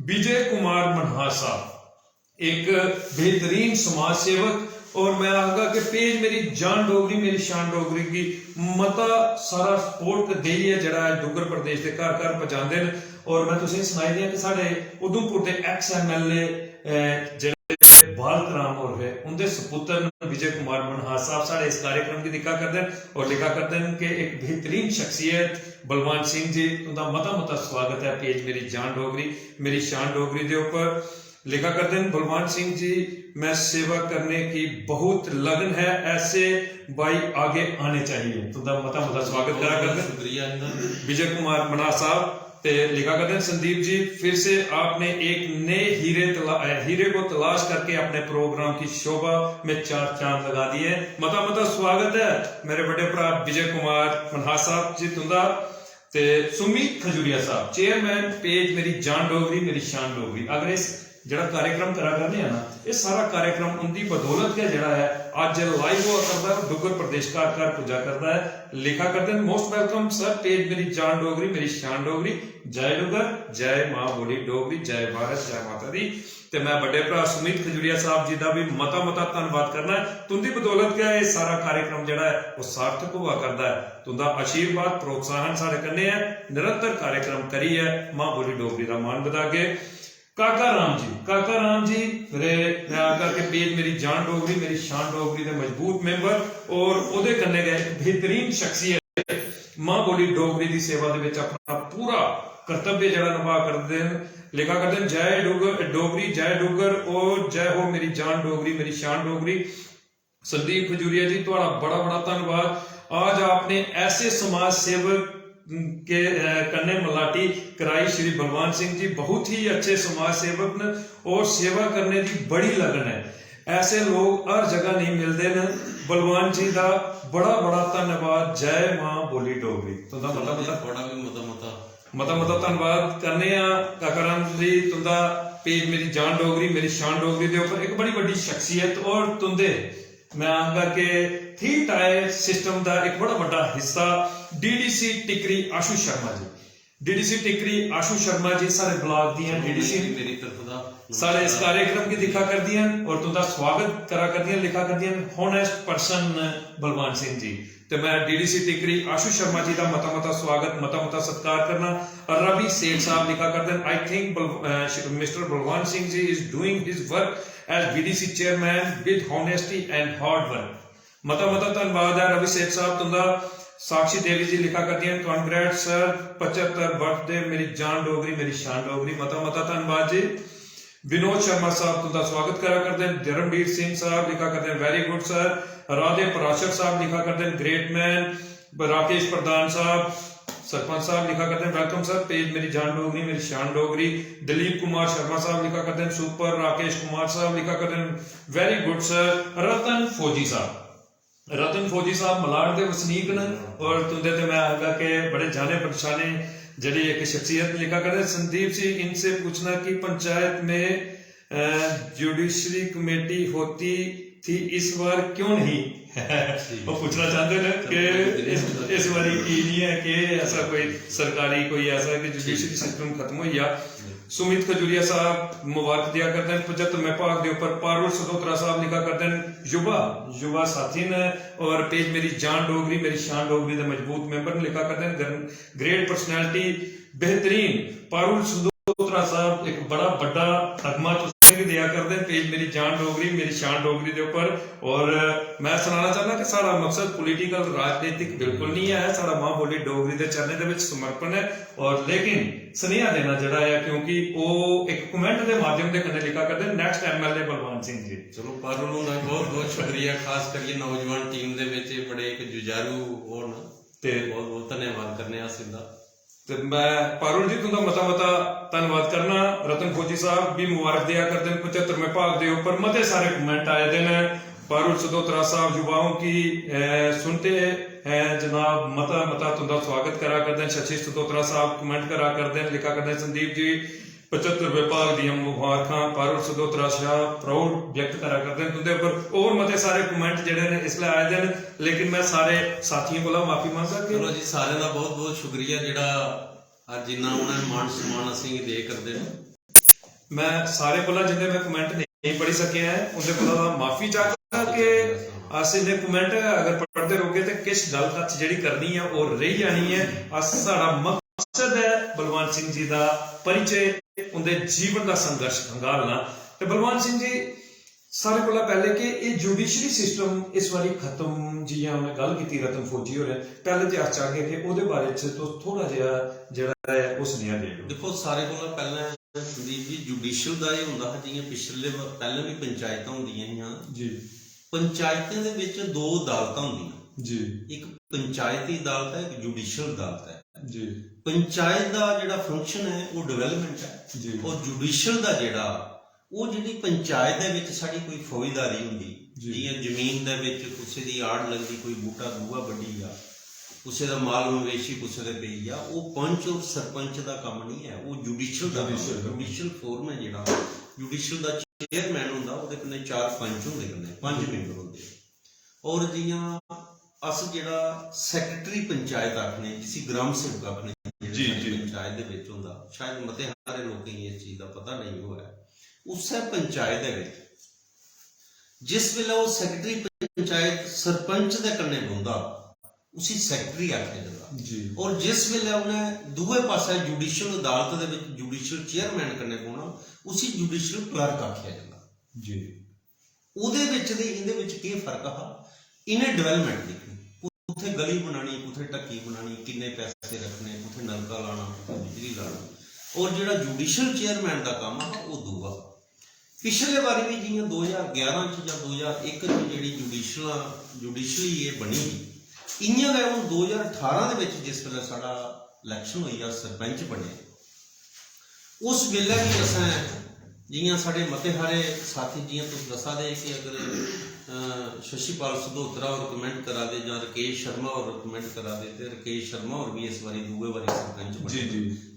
विजय कुमार मनहास साहब एक बेहतरीन समाज सेवक और मैं आखगा कि पेज मेरी जान डोगरी मेरी शान डोगरी की मता सारा सपोर्ट दे है जड़ा डुगर प्रदेश के घर घर पहुंचाते हैं। और मैं तुसें सुनाई दिया कि साढ़े उधमपुर के एक्स MLA जेडे बालक राम और है उनके सपुत्र विजय कुमार मनहास साहब साढ़े इस कार्यक्रम की दिखा करते हैं और लिखा करते हैं कि एक बेहतरीन शख्सियत बलवान सिंह जी उनका मता मता स्वागत है पेज मेरी जान डोगरी मेरी शान डोगरी के ऊपर। लिखा करते हैं बलवान सिंह जी मैं सेवा करने की बहुत लगन है ऐसे भाई आगे आने चाहिए तुंदा मता मता स्वागत करा करते हैं शुक्रिया विजय कुमार मनहास साहब। ते लिखा करते हैं संदीप जी फिर से आपने एक नए हीरे को तलाश करके अपने प्रोग्राम की शोभा में 4 चांद लगा दिए मता मता स्वागत है मेरे बड़े भरा विजय कुमार मनहास साहब जी तुंदा। ते सुमित खजूरिया साहब चेयरमैन पेज मेरी जान डोगरी मेरी शान डोगरी। अगर इस जड़ा कार्यक्रम करा करने हैं ना ये सारा कार्यक्रम उनकी बदौलत का जड़ा है आज लाइव हुआ करता है डुगर प्रदेश का घर पूजा करता है। लिखा करते हैं मोस्ट वेलकम सर पेज मेरी जान डोगरी मेरी शान डोगरी जय डुगर जय मां बोली डोगरी जय भारत जय माता दी। ते मैं बड़े भरा सुमित खजूरिया साहब जी का भी मता मता धन्यवाद करना है तुंदी बदौलत का ये सारा कार्यक्रम जड़ा है वो सार्थक हुआ करता है तुंदा आशीर्वाद प्रोत्साहन साढ़े कन्ने है निरंतर कार्यक्रम करी है मां बोली डोगरी का मान बधा के। काका राम जी मेरे मैं आकर के पेज मेरी जान डोगरी मेरी शान डोगरी के मजबूत मेंबर और ओदे कन्ने गए बेहतरीन शख्सियत मां बोली डोगरी की सेवा दे विच अपना पूरा कर्तव्य जड़ा निभा करते हैं। लिखा करते हैं जय डोगरी जय डुगर और जय हो मेरी जान डोगरी मेरी शान डोगरी। संदीप खजूरिया जी थोड़ा बड़ा बड़ा धन्यवाद आज आपने ऐसे समाज सेवक के कन्ने मलाटी कराई श्री बलवान सिंह जी बहुत ही अच्छे समाज सेवक ने और सेवा करने की बड़ी लगन है ऐसे लोग हर जगह नहीं मिलते हैं बलवान जी का बड़ा बड़ा धन्यवाद। जय मां बोली डोगरी। तुंदा बड़ा भी मता धन्यवाद करने काका राम जी। तुंदा पेज मेरी जान डोगरी मेरी शान डोगरी के ऊपर एक बड़ी बड़ी शख्सियत और तुंदे मैं आखगा के थी टायर सिस्टम का एक बड़ा बड़ा हिस्सा डीडीसी टिकरी आशु शर्मा जी। डीडीसी टिकरी आशु शर्मा जी सारे ब्लॉग दियां डीडीसी मेरी तरफ दा सारे इस कार्यक्रम की दिखा कर दियां और तुंदा स्वागत करा कर दियां लिखा कर दियां हॉनेस्ट पर्सन बलवान सिंह जी। तो मैं डीडीसी टिकरी आशु शर्मा जी का मता स्वागत मता सत्कार करना। रवि सेठ साहब लिखा करते हैं आई think mister Balwan Singh ji is doing his work as BDC chairman with honesty and hard work. मता धन्यवाद है रवि सेठ साहब तुंदा। साक्षी देवी जी लिखा करती हैं कॉन्ग्रेट सर 75 बर्थडे मेरी जान डोगरी मेरी शान डोगरी। मता धन्यवाद जी। विनोद शर्मा साहब तुंदा स्वागत करा करते हैं। धर्मवीर सिंह साहब लिखा करते हैं very good sir. Radhe Parashar साहब लिखा करते हैं ग्रेट मैन। राकेश प्रधान साहब सरपंच साहब लिखा करते हैं वेलकम सर पेज मेरी जान डोगरी मेरी शान डोगरी। दलीप कुमार शर्मा साहब लिखा करते हैं सुपर। राकेश कुमार साहब लिखा करते हैं वेरी गुड सर। रतन फौजी साहब मलाड के वसनीक ने और तुंदे ते मैं आगा के बड़े जाने पहचाने जड़ी एक शख्सियत लिखा करते। संदीप सिंह इनसे पूछना कि पंचायत में जुडिशरी कमेटी होती थी इस बार क्यों नहीं वो पूछना चाहते हैं कि इस बार की नहीं है कि ऐसा कोई सरकारी कोई ऐसा कि जुडिशरी सिस्टम खत्म हो गया। सुमित खजूरिया साहब मुबारक दिया करते हैं 75वें भाग के ऊपर। पारुल सदोत्रा साहब लिखा करते हैं युवा साथी ने और पेज मेरी जान डोगरी मेरी शान डोगरी के मजबूत मेंबर ने लिखा करते हैं ग्रेट पर्सनैलिटी बेहतरीन। पारुल सदोत्रा साहब एक बड़ा बड़ा तगमा दिया करते हैं पेज मेरी जान डोगरी मेरी शान डोगरी के ऊपर। और मैं सुनाना चाहना कि सारा मकसद पॉलिटिकल राजनीतिक बिल्कुल नहीं है। सारा मां बोली डोगरी के चरणों के विच समर्पण है और लेकिन सुनेहा देना जड़ा है क्योंकि वो एक कमेंट के माध्यम से कने लिखा करते हैं नेक्स्ट एमएलए बलवान सिंह जी। चलो पारुल दा बहुत शुक्रिया खास करके नौजवान टीम दे विच बड़े एक जुझारू होण ते बहुत धन्यवाद करने आसिंदा। तो मैं पारुल जी तुंदा मता धन्यवाद करना। रतन फौजी साहब भी मुबारक दिया करते हैं 75वें भाग के ऊपर। मते सारे कमेंट आए थे। पारुल सदोत्रा साहब युवाओं की सुनते हैं जनाब मता तुंदा स्वागत करा करते हैं। शशि सदोत्रा साहब कमेंट करा करते हैं लिखा करते हैं संदीप जी 75वें भाग दी मुबारकां। पारुल सदोत्रा साहब प्राउड व्यक्त करा करते हैं तुंदे ऊपर। और मते सारे कमेंट जेडे ने इसलिए आए थे लेकिन मैं सारे साथियों को माफी मांगदा कि चलो जी सारे का बहुत शुक्रिया जेड़ा आज जिन्ना उन्हें मान सम्मान असीं दे करदे ने। मैं सारे को जिन्हें मैं कमेंट नहीं पढ़ी सके हैं उनके को माफी चाहता कि अस इन्हें कमेंट अगर पढ़ते रहोगे तो किस गल कथ जी करनी है और रही जानी है। साड़ा मकसद है बलवान सिंह जी का परिचय उनके जीवन का संघर्ष खंगालना। तो बलवान सिंह जी सारे को पहले कि ये जुडिशरी सिस्टम इस बारी खत्म जी मैं गल की रतन फौजी हो रहे पहले तो अस चाहते कि वो बारे तो थोड़ा जहा जरा है उस सुनिया दे दो। देखो सारे को पहले संदीप जी जुडिशल का ये होंदा है जियां पिछले पहले भी पंचायत होंदियां जी। पंचायतें दे विच दो अदालतां होंदियां जी। एक पंचायती अदालत है एक जुडिशल अदालत है जी। पंचायत का जिहड़ा फंक्शन है वो डेवलपमेंट है जी। और जुडिशल का जिहड़ा वो जिहड़ी पंचायत दे विच साडी कोई फौजदारी हुंदी जियां जमीन दे विच कुसै दी आड़ लगदी कोई बूटा दूआ वड्डी आ कुसै दा माल मवेशी कुसै दे पई आ वो पंच और सरपंच दा काम नहीं है वो जुडिशल दा जुडिशल फोरम है जिहड़ा जुडिशल दा चेयरमैन हुंदा ओहदे कन्नै 4 पंच हुंदे कन्नै 5 मैंबर हुंदे। और जियां अस जिहड़ा सैकटरी पंचायत आखने जिसी ग्राम सेवक आखने जी पंचायत दे विच हुंदा शायद मते सारे लोकें गी इस चीज दा पता नहीं होया। उस पंचायत दे विच जिस वेले वो सैकटरी पंचायत सरपंच दे कन्नै बौंदा उसी सैकटरी आख्या जांदा जी। और जिस वेले उन्हें दूए पासे जुडिशल अदालत दे विच जुडिशल चेयरमैन कन्नै बौना उसी जुडिशल क्लर्क आख्या जांदा जी। उहदे विच ते इहदे विच की फर्क हा इन्हें डेवलपमेंट देखनी कुत्थे गली बनानी कुत्थे टक्की बनानी किन्ने पैसे रखने कुत्थे नलका लाना कुत्थे बिजली लाना। और जिहड़ा जुडिशल चेयरमैन का काम है वो दूआ। पिछले बारी भी जियां 2011 या 2001 जी जुडिशली ये बनी इयां गए हूँ 2018 जिस वेले साडा इलैक्शन हुई सरपंच बने उस वेले भी असें जियां साडे मते सारे साथी जियां तुम दसा दे कि अगर शशिपाल सधोत्रा और कमेंट करा दे या राकेश शर्मा और कमेंट करा दे ते राकेश शर्मा और भी इस बारी दूए बारी सरपंच बने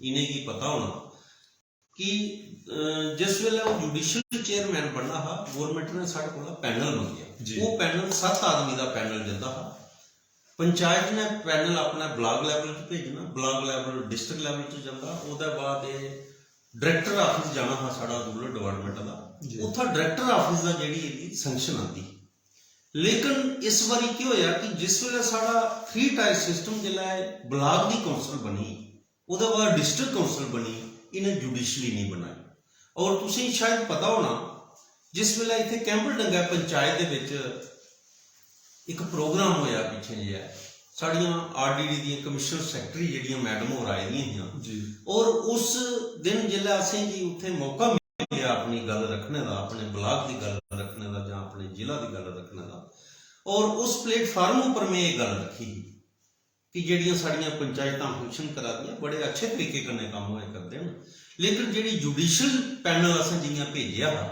इन्हें की पता होना कि जिस वेले वो जुडिशल चेयरमैन बनना हा गवर्नमेंट ने साढ़े को पैनल मंगया वो पैनल 7 आदमी का पैनल दिता हा पंचायत ने पैनल अपना ब्लॉक लैवल च भेजना ब्लॉक लैवल डिस्ट्रिक्ट लैवल च जाता उसके बाद डायरैक्टर ऑफिस जाना हा साड़ा रूरल डिपार्टमेंट का उत्था डायरैक्टर ऑफिस का जी सैंक्शन आती लेकिन इस बारी की होया कि जिस वेले साड़ा 3 टायर सिस्टम जिला ब्लॉक की कौंसल बनी उसके बाद डिस्ट्रिक्ट कौंसल बनी इन्हें जुडिशली नहीं बनाई और तुसीं शायद पता होना जिस वेले इत्थे कैंप डंगा पंचायत दे विच एक प्रोग्राम होया पिछे जिहा साड़ियां आरडीडी दी कमिश्नर सैकटरी जिहड़ियां मैडम होर आई दियां हियां और उस दिन जिल्लै असें जी उत्थे मौका मिलिया अपनी गल रखने का अपने ब्लॉक की गल रखने का जां अपने जिला की गल रखने का और उस प्लेटफार्म उपर मैं ये गल रखी कि जिहड़ियां साड़ियां पंचायतां फंक्शन करा दियां बड़े अच्छे तरीके कन्नै काम होया करदे हैं लेकिन जिहड़ी जुडिशल पैनल असें जियां भेजिया हा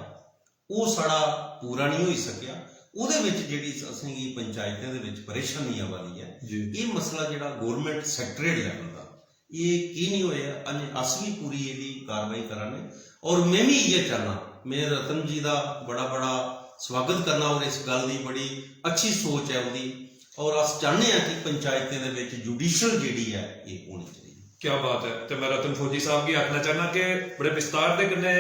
वो साड़ा पूरा नहीं हो सकिया ਉਹਦੇ ਵਿੱਚ ਜਿਹੜੀ ਅਸੀਂ ਪੰਚਾਇਤਾਂ ਦੇ ਵਿੱਚ ਪਰੇਸ਼ਾਨੀ ਆ ਵਾਲੀ ਹੈ ਇਹ ਮਸਲਾ ਜਿਹੜਾ ਗਵਰਨਮੈਂਟ ਸੈਕਟਰੀਏਟ ਲੈਵਲ ਦਾ ਇਹ ਕੀ ਨਹੀਂ ਹੋਇਆ ਅਨੇ ਅਸੀਂ ਵੀ ਪੂਰੀ ਇਹਦੀ ਕਾਰਵਾਈ ਕਰਾਂਗੇ ਔਰ ਮੈਂ ਵੀ ਇਹ ਚਾਹਨਾ ਮੈਂ ਰਤਨ ਜੀ ਦਾ ਬੜਾ ਸਵਾਗਤ ਕਰਨਾ ਔਰ ਇਸ ਗੱਲ ਦੀ ਬੜੀ ਅੱਛੀ ਸੋਚ ਹੈ ਉਹਦੀ ਔਰ ਅਸੀਂ ਚਾਹੁੰਦੇ ਹਾਂ ਕਿ ਪੰਚਾਇਤਾਂ ਦੇ ਵਿੱਚ ਜੁਡੀਸ਼ੀਅਲ ਜਿਹੜੀ ਹੈ ਇਹ ਹੋਣੀ ਚਾਹੀਦੀ क्या बात है तो मैं रतन फौजी साहब की आखना चाहना कि बड़े विस्तार के कन्नै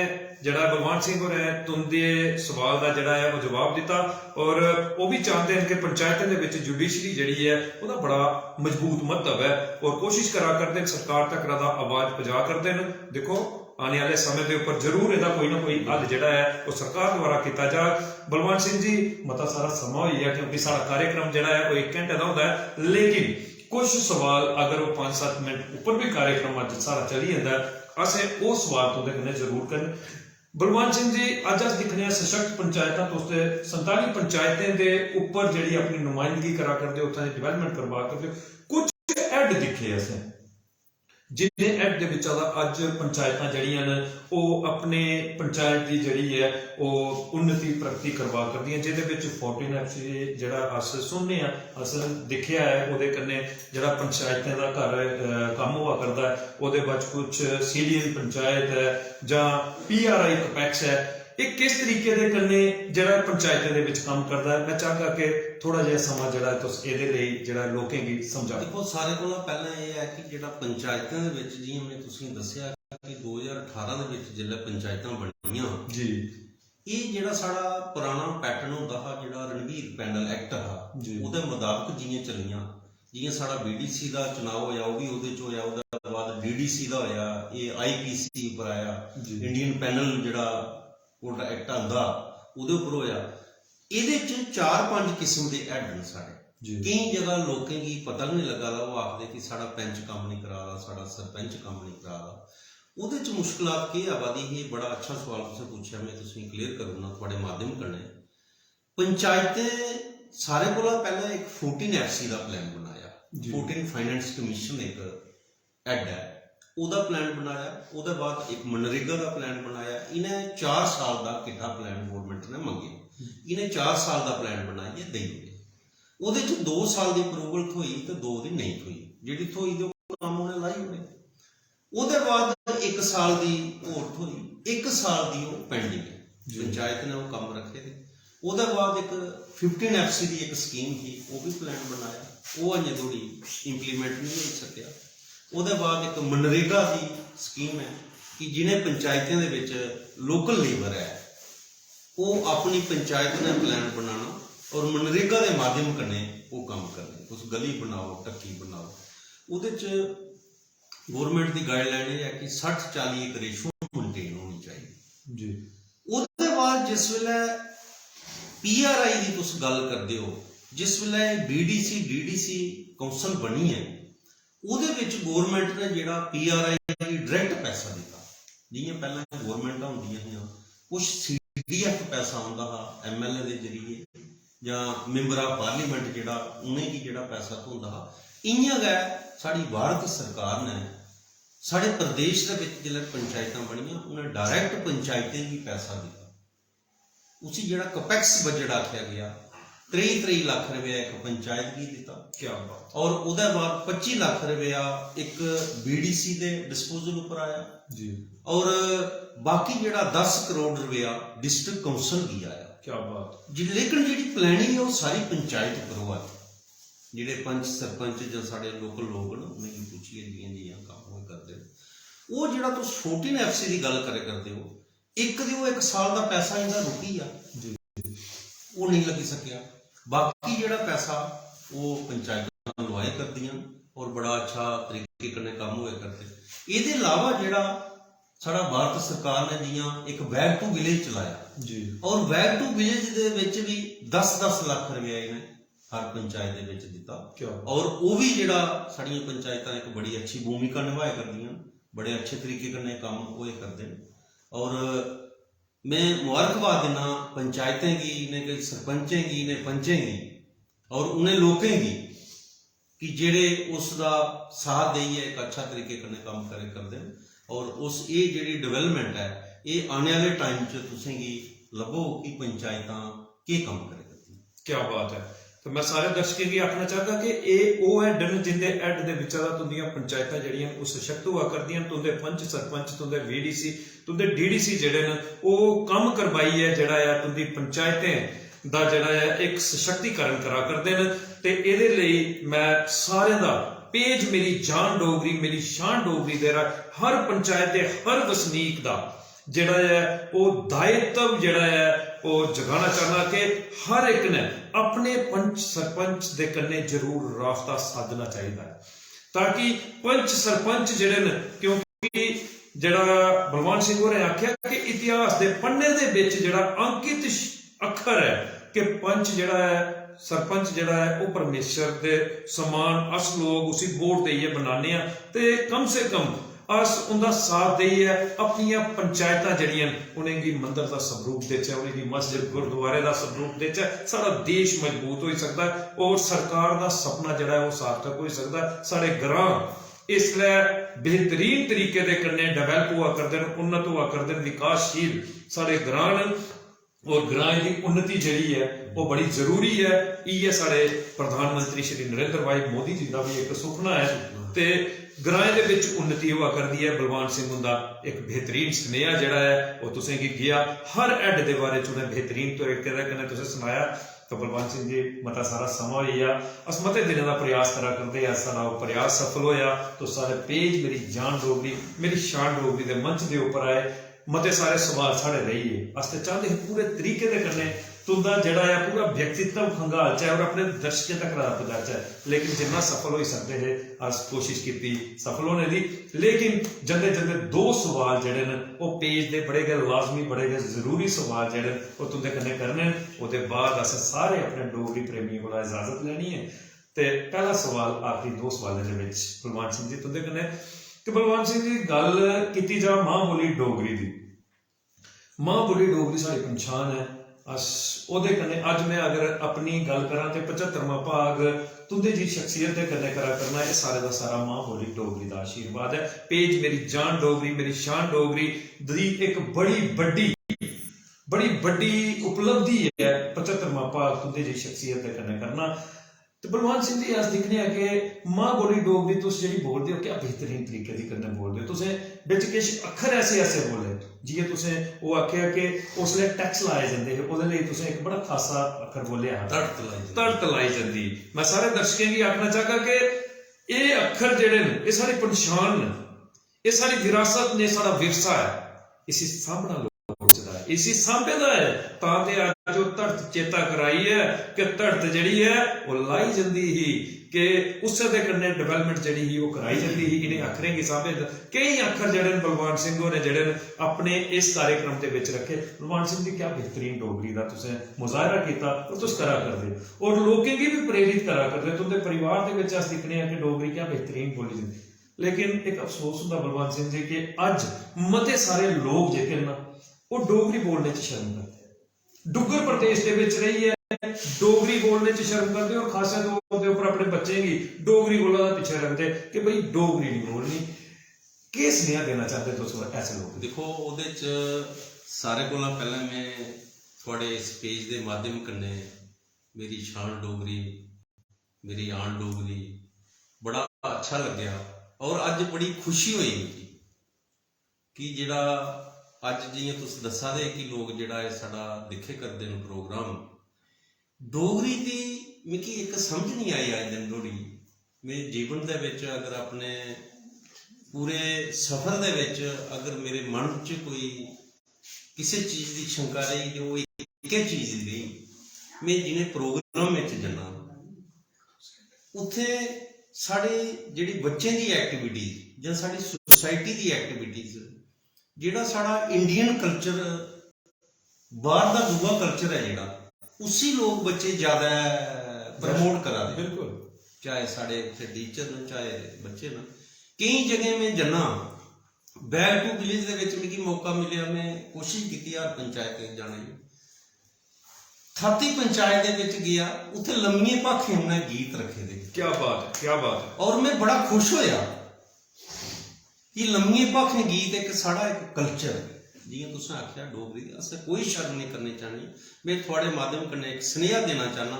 जड़ा बलवान सिंह होरें तुंदे सवाल का जड़ा है वो जवाब दिता और वो भी चाहते हैं कि पंचायतें दे विच जुडिशरी जड़ी है उसका बड़ा मजबूत महत्व है और कोशिश करा करते हैं सरकार तक दा आवाज पहुंचा करते हैं देखो आने वाले समय के उपर जरूर इसका कोई ना कोई हल जड़ा है वो सरकार द्वारा किया जा बलवान सिंह जी मता सारा समा हुई है क्योंकि सारा कार्यक्रम जड़ा है वो 1 घंटे का होता है लेकिन कुछ सवाल अगर वो 5-7 मिनट ऊपर भी कार्यक्रम अज सारा चली जाता है असें वो सवाल तुंदे कन्नै जरूर करने बलवान सिंह जी अज अस दिक्खने सशक्त पंचायतां तुस 47 पंचायतें दे उपर जिहड़ी अपनी नुमाइंदगी करा करदे उत्थां दी डेवलपमेंट करवा करदे कुछ ऐड दिक्खे असें जिन्ने ऐड दे विच अज पंचायतां जड़ियां न ਉਹ अपने पंचायत की जड़ी है वो उन्नति प्रगति करवा करदियां जिहदे विच 14 FC जिहड़ा अस सुनने आ अस देखिया है ਉਹਦੇ कन्नै जिहड़ा पंचायतें दा घर काम हुआ करदा है ਉਹਦੇ ਵਿੱਚ कुछ सीडीएन पंचायत है ਜਾਂ PRI कपैक्स है ਇਹ किस तरीके ਦੇ कन्नै ਜਿਹੜਾ पंचायतें ਦੇ ਵਿੱਚ ਕੰਮ ਕਰਦਾ है मैं चाहांगा कि थोड़ा जिहा समा ਜਿਹੜਾ तुस ਇਹਦੇ ਲਈ ਜਿਹੜਾ ਲੋਕਾਂ ਦੀ ਸਮਝਾ ਦੇਖੋ ਸਾਰੇ ਕੋਲੋਂ ਪਹਿਲਾਂ ਇਹ ਹੈ ਕਿ ਜਿਹੜਾ ਪੰਚਾਇਤਾਂ ਦੇ ਵਿੱਚ ਜਿਵੇਂ ਮੈਂ ਤੁਸੀਂ ਦੱਸਿਆ ਕਿ 2018 ਦੇ ਵਿੱਚ ਜਿਹੜੇ ਪੰਚਾਇਤਾਂ ਬਣੀਆਂ ਜੀ ਇਹ ਜਿਹੜਾ ਸਾਡਾ ਪੁਰਾਣਾ ਪੈਟਰਨ ਹੁੰਦਾ ਹੈ ਜਿਹੜਾ ਰਣਵੀਰ ਪੈਨਲ ਐਕਟ ਆ ਉਹਦੇ ਮੁਤਾਬਕ ਜਿਹੀਆਂ ਚੱਲੀਆਂ ਜਿਵੇਂ ਸਾਡਾ BDC ਦਾ ਚੁਣਾਵ ਹੋਇਆ ਉਹ ਵੀ ਉਹਦੇ ਚ ਹੋਇਆ ਉਹਦੇ ਬਾਅਦ DDC ਦਾ ਹੋਇਆ ਇਹ IPC ਉੱਪਰ ਆਇਆ ਇੰਡੀਅਨ ਪੈਨਲ ਜਿਹੜਾ ਉਹਦਾ ਐਕਟ ਆਂਦਾ ਉਹਦੇ ਉੱਪਰ ਹੋਇਆ ਇਹਦੇ ਚ 4-5 ਕਿਸਮ ਦੇ ਐਡ ਨੇ ਸਾਡੇ ਕਈ ਜਗ੍ਹਾ ਲੋਕਾਂ ਕੀ ਪਤਾ ਨਹੀਂ ਲੱਗਾ ਉਹ ਆਖਦੇ ਕਿ ਸਾਡਾ ਪੈਂਚ ਕੰਮ ਨਹੀਂ ਕਰਾਦਾ ਸਾਡਾ ਸਰਪੰਚ ਕੰਮ ਨਹੀਂ ਕਰਾਦਾ ਉਹਦੇ ਚ ਮੁਸ਼ਕਲਾਤ ਕੀ ਆਬਾਦੀ ਇਹ ਬੜਾ ਅੱਛਾ ਸਵਾਲ ਤੁਸੀਂ ਪੁੱਛਿਆ ਮੈਂ ਤੁਸੀਂ ਕਲੀਅਰ ਕਰੂੰਗਾ ਤੁਹਾਡੇ ਮਾਧਿਅਮ ਕਰਨੇ ਪੰਚਾਇਤਾਂ ਸਾਰੇ ਕੋਲੋਂ ਪਹਿਲਾਂ ਇੱਕ 14 FC ਦਾ ਪਲਾਨ ਬਣਾਇਆ 14 ਫਾਈਨੈਂਸ ਕਮਿਸ਼ਨ ਇੱਕ ਐਡ ਹੈ ਉਹਦਾ ਪਲਾਨ ਬਣਾਇਆ ਉਹਦੇ ਬਾਅਦ ਇੱਕ ਮਨਰੇਗਾ ਦਾ ਪਲਾਨ ਬਣਾਇਆ ਇਹਨੇ 4 ਸਾਲ ਦਾ ਕਿੱਟਾ ਪਲਾਨ ਗਵਰਨਮੈਂਟ ਨੇ ਮੰਗਿਆ ਇਹਨੇ 4 ਸਾਲ ਦਾ ਪਲਾਨ ਬਣਾਇਆ ਦੇਈਏ ਉਹਦੇ ਚ 2 ਸਾਲ ਦੀ ਅਪਰੂਵਲ ਹੋਈ ਤੇ 2 ਦੀ ਨਹੀਂ ਹੋਈ ਜਿਹੜੀ ਹੋਈ ਤੇ ਕੰਮ ਉਹਨੇ ਲਾਈ ਹੋਣੇ ਉਹਦੇ ਬਾਅਦ 1 ਸਾਲ ਦੀ ਹੋਰ ਹੋਈ 1 ਸਾਲ ਦੀ ਉਹ ਪੈਂਡਿੰਗ ਹੈ ਪੰਚਾਇਤ ਨੇ ਉਹ ਕੰਮ ਰੱਖੇ ਤੇ ਉਹਦੇ ਬਾਅਦ ਇੱਕ 15 FC ਦੀ ਇੱਕ ਸਕੀਮ ਸੀ ਉਹ ਵੀ ਪਲਾਨ ਬਣਾਇਆ ਉਹ ਅਜੇ ਥੋੜੀ ਇੰਪਲੀਮੈਂਟ ਨਹੀਂ ਹੋ ਸਕਿਆ ਉਹਦੇ ਬਾਅਦ ਇੱਕ ਮਨਰੇਗਾ ਦੀ ਸਕੀਮ ਹੈ ਕਿ ਜਿਹਨੇ ਪੰਚਾਇਤਾਂ ਦੇ ਵਿੱਚ ਲੋਕਲ ਲੇਬਰ ਹੈ ਉਹ ਆਪਣੀ ਪੰਚਾਇਤ ਨੇ ਪਲਾਨ ਬਣਾਉਣਾ ਔਰ ਮਨਰੇਗਾ ਦੇ ਮਾਧਿਅਮ ਕਨੇ ਉਹ ਕੰਮ ਕਰਨੇ ਉਸ ਗਲੀ ਬਣਾਓ ਟੱਕੀ ਬਣਾਓ ਉਹਦੇ ਚ ਗਵਰਨਮੈਂਟ ਦੀ ਗਾਈਡਲਾਈਨ ਇਹ ਹੈ ਕਿ 60-40 ਇੱਕ ਰੇਸ਼ੋ ਮੇਨਟੇਨ ਹੋਣੀ ਚਾਹੀਦੀ ਜੀ ਉਹਦੇ ਬਾਅਦ ਜਿਸ ਵੇਲੇ PRI ਦੀ ਤੁਸੀਂ ਗੱਲ ਕਰਦੇ ਹੋ ਜਿਸ ਵੇਲੇ BDC DDC ਕੌਂਸਲ ਬਣੀ ਹੈ ਉਹਦੇ ਵਿੱਚ ਗਵਰਨਮੈਂਟ ਨੇ ਜਿਹੜਾ PRI ਦੀ ਡਾਇਰੈਕਟ ਪੈਸਾ ਦਿੱਤਾ ਜਿਵੇਂ ਪਹਿਲਾਂ ਗਵਰਨਮੈਂਟਾਂ ਹੁੰਦੀਆਂ ਸੀ ਕੁਝ CDF ਪੈਸਾ ਆਉਂਦਾ ਹੈ MLA ਦੇ ਜ਼ਰੀਏ ਜਾਂ ਮੈਂਬਰ ਆਫ ਪਾਰਲੀਮੈਂਟ ਜਿਹੜਾ ਉਹਨੇ ਕੀ ਜਿਹੜਾ ਪੈਸਾ ਹੁੰਦਾ ਇੰਨੀਆਂ ਗੈ ਸਾਡੀ ਭਾਰਤ ਸਰਕਾਰ ਨੇ ਸਾਡੇ ਪ੍ਰਦੇਸ਼ ਦੇ ਵਿੱਚ ਜਿਹੜੇ ਪੰਚਾਇਤਾਂ ਬਣੀਆਂ ਉਹਨੇ ਡਾਇਰੈਕਟ ਪੰਚਾਇਤਾਂ ਨੂੰ ਪੈਸਾ ਦਿੱਤਾ ਉਸੇ ਜਿਹੜਾ ਕਪੈਕਸ ਬਜਟ ਆਖਿਆ ਗਿਆ 23 लाख रुपया एक पंचायत गी दिता क्या बात और उसके बाद 25 लाख रुपया एक BDC के डिस्पोजल उपर आया जी, और बाकी जिहड़ा 10 करोड़ रुपया डिस्ट्रिक्ट काउंसल गी आया। क्या बात। लेकिन जी प्लैनिंग है वो सारी पंचायत करो है, जिहड़े पंच सरपंच जो साढ़े लोकल लोग न उन्हें पूछिए जियां काम वो करते वो जिहड़ा तुस 14 FC की गल करे करते हो एक साल का पैसा इनका रुकी आ जी, वो नहीं लगी सकिया। बाकी जिहड़ा पैसा वो पंचायत लवाए करदियां और बड़ा अच्छा तरीके कन्नै काम होए करते। इहदे अलावा जिहड़ा साड़ा भारत सरकार ने जियां एक बैक टू विलेज चलाया जी, और बैक टू विलेज दे विच भी 10-10 लाख रुपया इन्हें हर पंचायत दे विच दिता क्या और वो भी जिहड़ा साड़ियां पंचायतां एक बड़ी अच्छी भूमिका निभाए करदियां, बड़े अच्छे तरीके कन्नै काम होए करदे ने। और मैं मुबारकबाद देना पंचायतें गी ने कि सरपंचें गी ने पंचें गी और उन्हें लोकें गी कि जेड़े उसका साथ देइए एक अच्छा तरीके कन्नै काम करे करदे ने और उस ये जेड़ी डेवलपमेंट है ये आने वाले टाइम च तुसें गी लभो कि पंचायतां केह् कम्म करे करदियां। क्या बात है। तो मैं सारे दर्शकों की आखना चाहता कि ये वो है डन जिंदे एड दे विचारा तुंदियां पंचायतां जड़ियां वो सशक्त हुआ करदियां, तुंदे पंच सरपंच तुंदे VDC तुंदे DDC जेड़े न वो कम करवाई है जड़ा है तुंदी पंचायतें दा जड़ा है एक सशक्तिकरण करा करदे न। ते इहदे लई मैं सारे दा पेज मेरी जान डोगरी मेरी शान डोगरी दे रहा हर पंचायत दे हर वसनीक दा जड़ा है वो दायित्व जड़ा है वो जगाना चाहना कि हर एक ने अपने पंच सरपंच दे कन्ने जरूर राबता साधना चाहिए ताकि पंच सरपंच जड़े न, क्योंकि जड़ा बलवान सिंह होरें आख्या कि इतिहास दे पन्ने दे विच जड़ा अंकित अखर है कि पंच जड़ा है सरपंच जड़ा है वो परमेश्वर दे समान अस लोग उसी वोट देइए बनाने ते कम से कम अस उनका साथ देइए अपनी पंचायतां जड़ियां उन्हेंगी मंदिर का स्वरूप देचे, उन्हेंगी मस्जिद गुरुद्वारे का स्वरूप देचे, सारा देश मजबूत हो सकता है और सरकार का सपना जड़ा है वो सार्थक हो सकता है। साढ़े ग्रां इसलिए बेहतरीन तरीके दे कन्ने डेवलप हुआ करते हैं, उन्नत हुआ करते हैं, विकासशील साढ़े ग्रां और ग्रां की उन्नति जड़ी है वो बड़ी जरूरी है। ये साढ़े प्रधानमंत्री श्री नरेंद्र भाई मोदी जी का भी एक सुपना है ते ग्रां दे विच उन्नति हुआ करती है। बलवान सिंह उनका एक बेहतरीन स्नेहा जड़ा है वो तुसें गी गया हर एड दे बारे च उन्हें बेहतरीन तरीके कन्नै तुसें सुनाया। तो बलवान सिंह जी मता सारा समा होइया अस मते दिनों का प्रयास करा करते हैं, सारा प्रयास सफल होया तो सारे पेज मेरी जान डोगरी मेरी शान डोगरी के मंच के उपर आए, मते सारे सवाल साढ़े रहिए अस चाहते हैं पूरे तरीके दे कन्नै तुंदा जड़ा है पूरा व्यक्तित्व खंगाल चाहे और अपने दर्शकों तक पहुंचा, लेकिन जिन्ना सफल हो सकते हैं अस कोशिश की सफल होने की। लेकिन जंदे जंदे दो सवाल जड़े न वो पेज दे बड़े गए लाजमी बड़े गए जरूरी सवाल जड़े वो तुंदे कन्नै करने उसके बाद अस सारे अपने डोगरी प्रेमियों को इजाजत लेनी है। तो पहला सवाल आखिरी दो सवालों के बलवान सिंह जी तुंदे कन्नै कि बलवान सिंह जी गल की जा मां बोली डोगरी की, मां बोली डोगरी साड़ी पछाण है अस ओदे कन्नै अज मैं अगर अपनी गल करा तो 75वां भाग तुंदे जी शख्सियत के कन्नै करा करना ये सारे का सारा मां बोली डोगरी का आशीर्वाद है। पेज मेरी जान डोगरी मेरी शान डोगरी दी एक बड़ी बड़ी उपलब्धि है 75वां भाग तुंदे जी शख्सियत के कन्नै करना। तो बलवान सिंह जी अस दिखने कि मां बोली डोगरी तुस जी बोलते हो क्या बेहतरीन तरीके की कन्नै बोलते हो, तुसें बिच किश अखर ऐसे बोले जियां तुसें वो आख्या कि उसले टैक्स लाए जाते हैं उसदे लई तुसें एक बड़ा खासा अखर बोलिया तड़त लाई जाती। मैं सारे दर्शकों की आखना चाहगा कि ये अखर जेड़े न ये सारी पछाण न, ये सारी विरासत ने, सारा विरसा है, इसी सामना लोचदा है, इसी सांभेदा है तां ते अज जो धरत चेता कराई है कि धरत जिहड़ी है वो लाई जाती ही कि उस दे कन्नै डेवलपमेंट जिहड़ी ही वो कराई जाती ही इन्हें अखरें की सामने कई अखर जिहड़े बलवान सिंह होरें जिहड़े अपने इस कार्यक्रम के विच रखे। बलवान सिंह जी क्या बेहतरीन डोगरी का तुसें मुजाहरा किया और तुस करा करदे और लोकें गी भी प्रेरित करा करदे, तुंदे परिवार दे विच अस दिखने कि डोगरी क्या बेहतरीन बोली जाती। लेकिन एक अफसोस हुंदा बलवान सिंह जी कि अज मते सारे लोग जेह्के न वो डोगरी बोलने च शर्म करदे, डुग्गर प्रदेश के विच रही है डोगरी बोलने च शर्म करते और खासा तौर के उपर अपने बच्चे की डोगरी बोलने का पीछे रखते कि भाई डोगरी नहीं बोलनी। क्या स्नेहा देना चाहते तुस ऐसे लोग? देखो ਉਹਦੇ ਚ सारे कोला पहले मैं थोड़े इस पेज के माध्यम कन्नै मेरी शान डोगरी, मेरी आन डोगरी, बड़ा अच्छा लग्या। और अज बड़ी खुशी हुई मिगी कि जिहड़ा अज जियां तुस दस्सा दे कि लोग जिहड़ा साडा दिखे करदे न प्रोग्राम डोगरी दी, मिगी एक समझ नहीं आई अज दिन धोड़ी मेरे जीवन दे विच। अगर अपने पूरे सफर दे विच अगर मेरे मन च कोई किसी चीज़ की शंका रही तो वो एक चीज़ दी रही, मैं जिन्हें प्रोग्राम में जाना उत्थे साढ़े जिहड़ी बच्चों की एक्टिविटीज या साड़ी सोसाइटी की एक्टिविटीज, जिहड़ा साड़ा इंडियन कल्चर बाहर का दूआ कल्चर है जिहड़ा, उसी लोग बच्चे ज़्यादा प्रमोट करा दे। बिल्कुल, चाहे साढ़े टीचर न चाहे बच्चे न। कई जगह मैं जाना बैक टू विलेज दे विच मिगी मौका मिलिया, मैं कोशिश की हर पंचायत जाने की। थाती पंचायत दे विच गया, उत्थे लम्मिए भाखे उन्हें गीत रखे दे। क्या बात है, क्या बात है। और मैं बड़ा खुश होया कि लम्मिए भाखे गीत एक साड़ा एक कल्चर, जियां तुसें आख्या डोगरी दी असें कोई शर्म नहीं करनी चाहनी। मैं थोड़े माध्यम कन्नै एक सुनेहा देना चाहना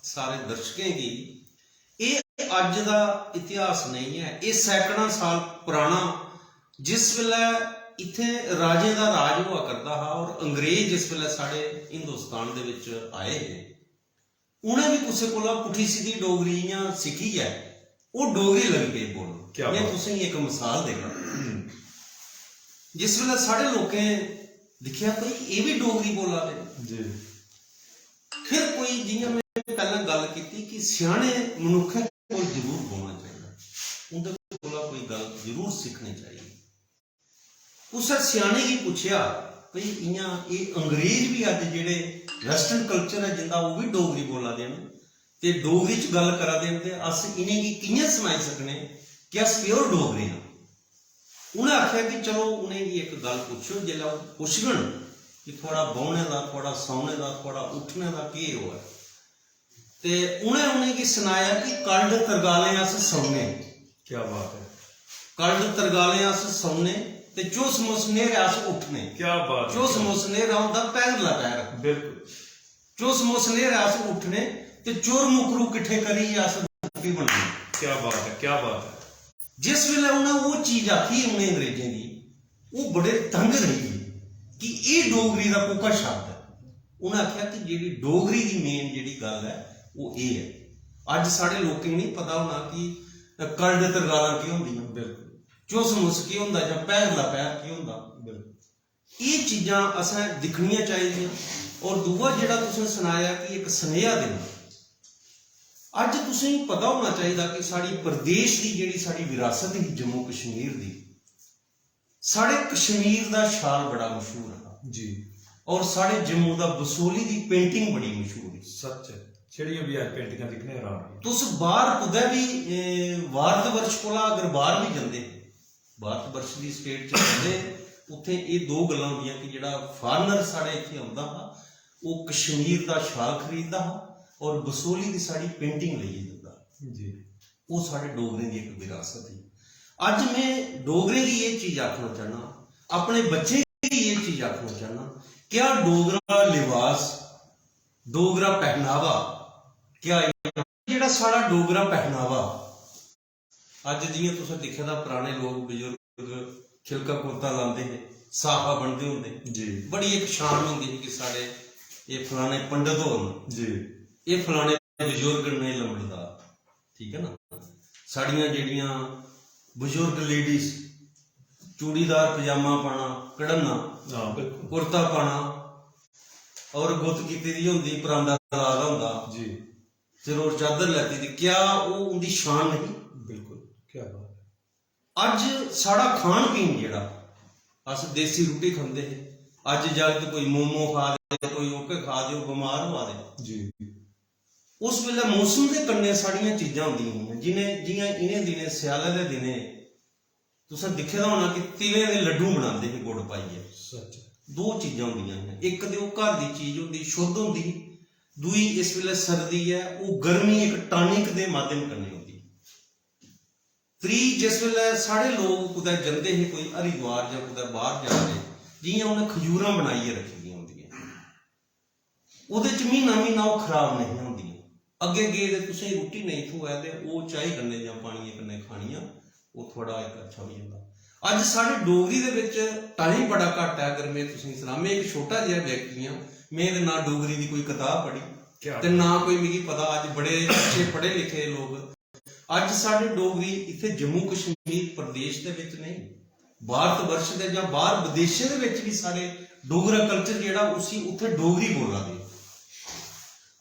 सारे दर्शकें की, ये अज का इतिहास नहीं है, ये सैकड़ा साल पुराना, जिस वेले इत्थे राजे का राज हुआ करता हा और अंग्रेज जिस वेले साढ़े हिंदुस्तान दे विच आए हैं, उन्हें भी किसी को पुठी सीधी डोगरी इयां सीखी है, वो डोगरी लग पे बोलो। मैं तुसें एक मिसाल देगा, जिस वेले साढ़े लोकें दिखिया भाई ये भी डोगरी बोला दे, फिर कोई जियां मैं पहले गल की कि सियाने मनुखें को जरूर बोलना चाहिए, उनके कोला कोई गल जरूर सीखनी चाहिए। उस सियाने की पूछया भाई इयां ये अंग्रेज भी अज जेडे वैसटर्न कल्चर है जिंदा वो भी डोगरी बोला देन ते डोगरी च गल करा देन ते अस इन्हें की कियां सनाई सकने कि अस प्योर डोगरे हां। उन्हें आख्या कि चलो उन्हें एक गल पूछो, जिसलै पुछगन कि थोड़ा बौने का, थोड़ा सौने का, थोड़ा उठने का की हो है, ते उन्हें की सुनाया कि कल्ड तरगाले अस सौने। क्या बात है। कल्ड तरगाले अस सौने ते चुस मुसनेर अस उठने। क्या बात। चुस मुसनेर आउंदा पैरला पैर। बिल्कुल। चुस मुसनेर अस उठने ते चोर मुकरू किट्ठे करी अस रोटी बनाने। क्या बात है, क्या बात है। जिस वेले उन्हें वो चीज आखी उन्हें अंग्रेजों की, वो बड़े तंग रही कि ये डोगरी का कोका शब्द है। उन्हें आख्या कि जी डोगरी की मेन जी गल है वो ये है। अज साढ़े लोगों नहीं पता होना कि कल्ड तरगाला की होंदियां, बिल्कुल चुस मुस की होंदा जां पैरला पैर की होंदा, बिल्कुल ये चीज़ां असें दिखनियां चाहिदियां। और दूआ जिहड़ा तुसें सुनाया कि एक सुनेहा देना, अज तुसें पता होना चाहिए कि साड़ी प्रदेश की जिहड़ी साड़ी विरासत ही जम्मू कश्मीर की, साढ़े कश्मीर का शाल बड़ा मशहूर है जी, और साढ़े जम्मू का बसोली की पेंटिंग बड़ी मशहूर है। सच है, ਜਿਹੜੀਆਂ भी आज पेंटिंग दिखने आराम तुस बाहर कुदै भी भारत वर्ष कोला अगर बाहर भी जाते, भारत वर्ष की स्टेट च जाते, उत्थे ये दो गल्लां होंदियां कि जिहड़ा फॉरनर साढ़े इत्थे आउंदा हा वो कश्मीर का शाल खरीददा हा और बसोली की साड़ी पेंटिंग लेइयै जंदा जी, वो साढ़े डोगरे की एक विरासत है। अज मैं डोगरे की ये चीज़ आखना चाहना, अपने बच्चे की ये चीज़ आखना चाहना, क्या डोगरा लिबास, डोगरा पहनावा, क्या जिहड़ा साड़ा डोगरा पहनावा अज जियां तुसें दिक्खे दा पुराने लोग बजुर्ग खिलका कुर्ता लाते हैं, साफा बनते होंगे जी, बड़ी एक शान होंगी कि साढ़े ये फलाने पंडित होन जी, ये फलाने बजुर्ग ने लंबड़दार, ठीक है ना। साड़ियां जिहड़ियां बजुर्ग लेडीज चूड़ीदार पजामा पाना, कढ़ना, कुर्ता पाना और गुत्त कीती दी होंदी, परांदा लादा होंदा जी, सिरों चादर लैती थी, क्या वो उनकी शान नहीं? बिल्कुल, क्या बात है। अज साड़ा खान पीन जिहड़ा अस देसी रुट्टी खांदे हैं, अज जगत कोई मोमो खा दे, कोई ओके खा दे, बीमार होआ दे जी। उस वेले मौसम के कन्नै साड़ियां चीज़ां होंदियां जिन्हें जियां इन्हें दिनें स्याले के दिनें तुसें दिखे दा होना कि तिलें दे लड्डू बनाते हैं गुड़ पाइयै। सच, दो चीज़ां होंदियां हैं, एक तो घर की चीज़ होंदी शुद्ध होंदी, दूई इस वेले सर्दी है वो गर्मी एक टानिक के माध्यम कन्नै होंदी, त्री जिस वेले साढ़े लोग कुदै जंदे हे कोई हरिद्वार या कुदै बाहर जाते, जियां उन्हें खजूरां बनाइयै रखी दियां होंदियां, ਉਹਦੇ ਚ ਮਹੀਨਾ ਉਹ ਖਰਾਬ ਨਹੀਂ ਹੁੰਦੀਆਂ। ਅੱਗੇ ਗਏ ਤੇ ਤੁਸੀਂ ਰੋਟੀ ਨਹੀਂ ਖਵਾਇਆ ਤੇ ਉਹ ਚਾਹੀ ਗੰਨੇ ਜਾਂ ਪਾਣੀ ਕन्नै ਖਾਣੀਆਂ, ਉਹ ਥੋੜਾ ਇੱਕ ਅੱਛਾ ਹੋ ਜਾਂਦਾ। ਅੱਜ ਸਾਡੇ ਡੋਗਰੀ ਦੇ ਵਿੱਚ ਟਾਈਮ ਬੜਾ ਘੱਟ ਹੈ। ਅਗਰ ਮੈਂ ਤੁਸੀਂ ਸਲਾਹ, ਮੈਂ ਇੱਕ ਛੋਟਾ ਜਿਹਾ ਵਿਅਕਤੀ ਹਾਂ, ਮੈਂ ਨਾ ਡੋਗਰੀ ਦੀ ਕੋਈ ਕਿਤਾਬ ਪੜ੍ਹੀ ਤੇ ਨਾ ਕੋਈ ਮੈਨੂੰ ਪਤਾ। ਅੱਜ ਬੜੇ ਅੱਛੇ ਪੜ੍ਹੇ ਲਿਖੇ ਲੋਕ, ਅੱਜ ਸਾਡੇ ਡੋਗਰੀ ਇੱਥੇ ਜੰਮੂ ਕਸ਼ਮੀਰ ਪ੍ਰਦੇਸ਼ ਦੇ ਵਿੱਚ ਨਹੀਂ, ਭਾਰਤ ਵਰਸ਼ ਦੇ ਜਾਂ ਬਾਹਰ ਵਿਦੇਸ਼ਾਂ ਦੇ ਵਿੱਚ ਵੀ ਸਾਡੇ ਡੋਗਰਾ ਕਲਚਰ ਜਿਹੜਾ ਉਸੀ ਉੱਥੇ ਡੋਗਰੀ ਬੋਲਾਂਦੇ,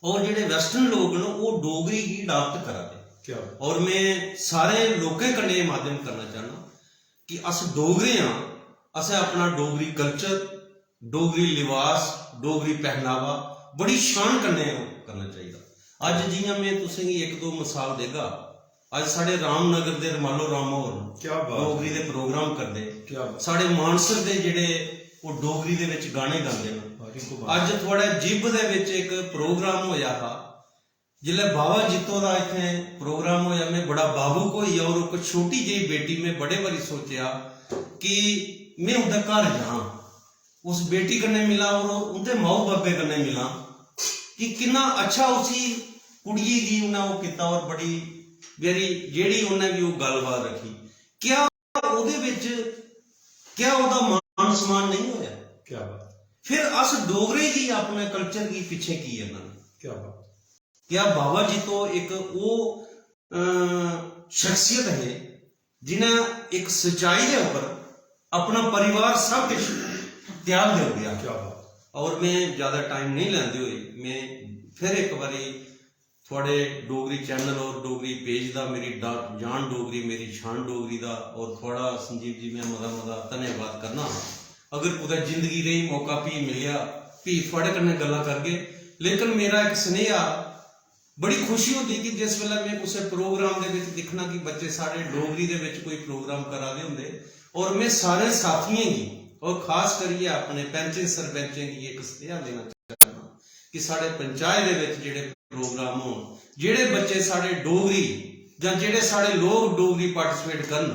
ਔਰ ਜਿਹੜੇ ਵੈਸਟਰਨ ਲੋਕ ਨੇ ਉਹ ਡੋगरी ही अडॉप्ट करा। और मैं सारे लोगों कन्नै माध्यम करना चाहना कि अस डोगरे हाँ, असें अपना डोगरी कल्चर, डोगरी लिबास, डोगरी पहनावा बड़ी शान कन्नै करना चाहिए। अज जियां मैं तुसें एक दो मिसाल देगा, अज साढ़े रामनगर दे रमालो रामोर डोगरी दे प्रोग्राम करदे, साढ़े मानसर दे जेड़े वो डोगरी दे विच गाने गांदे ने। अज थोड़ा जिब दे विच एक प्रोग्राम होया था, जिल्ले बाबा जित्तो दा इत्थे प्रोग्राम होया, मैं बड़ा भावुक होई और एक छोटी जी बेटी में बड़े बारी सोचा कि मैं उनके घर जां, उस बेटी कन्नै मिला और उनके माऊ बाबे कन्नै मिला कि कितना अच्छा उसी कुड़िए दी उन्हें वो किया और बड़ी मेरी जेड़ी उन्हें भी वो गलबात रखी। क्या ਉਹਦੇ ਵਿੱਚ क्या ਉਹਦਾ मान सम्मान नहीं होया? क्या बात। फिर अस डोगरे की अपने कल्चर की पीछे की है ना, क्या बात। क्या बाबा जी तो एक वो शख्सियत है जिन्हें एक सच्चाई के ऊपर अपना परिवार सब कुछ त्याग दे गया। क्या बात। और मैं ज़्यादा टाइम नहीं लेंदे हुए मैं फिर एक बारी थोड़े डोगरी चैनल और डोगरी पेज का मेरी जान डोगरी मेरी शान डोगरी का और थोड़ा संजीव जी मैं मता धन्यवाद करना। अगर कुछ जिंदगी रही मौका भी मिलिया भी थोड़े कन्नै गल्लां करके, लेकिन मेरा एक स्नेहा बड़ी खुशी होती कि जिस वेले मैं उस प्रोग्राम दे विच दिखना कि बच्चे साढ़े डोगरी दे विच कोई प्रोग्राम करा दे हुंदे, और मैं सारे साथियों की और खास करिए अपने पैंचें सरपंचें की एक स्नेहा देना चाहना कि साढ़े पंचायत दे विच जिहड़े प्रोग्राम हो, जिहड़े बच्चे साढ़े डोगरी जां जिहड़े साढ़े लोग डोगरी पार्टिसिपेट करन,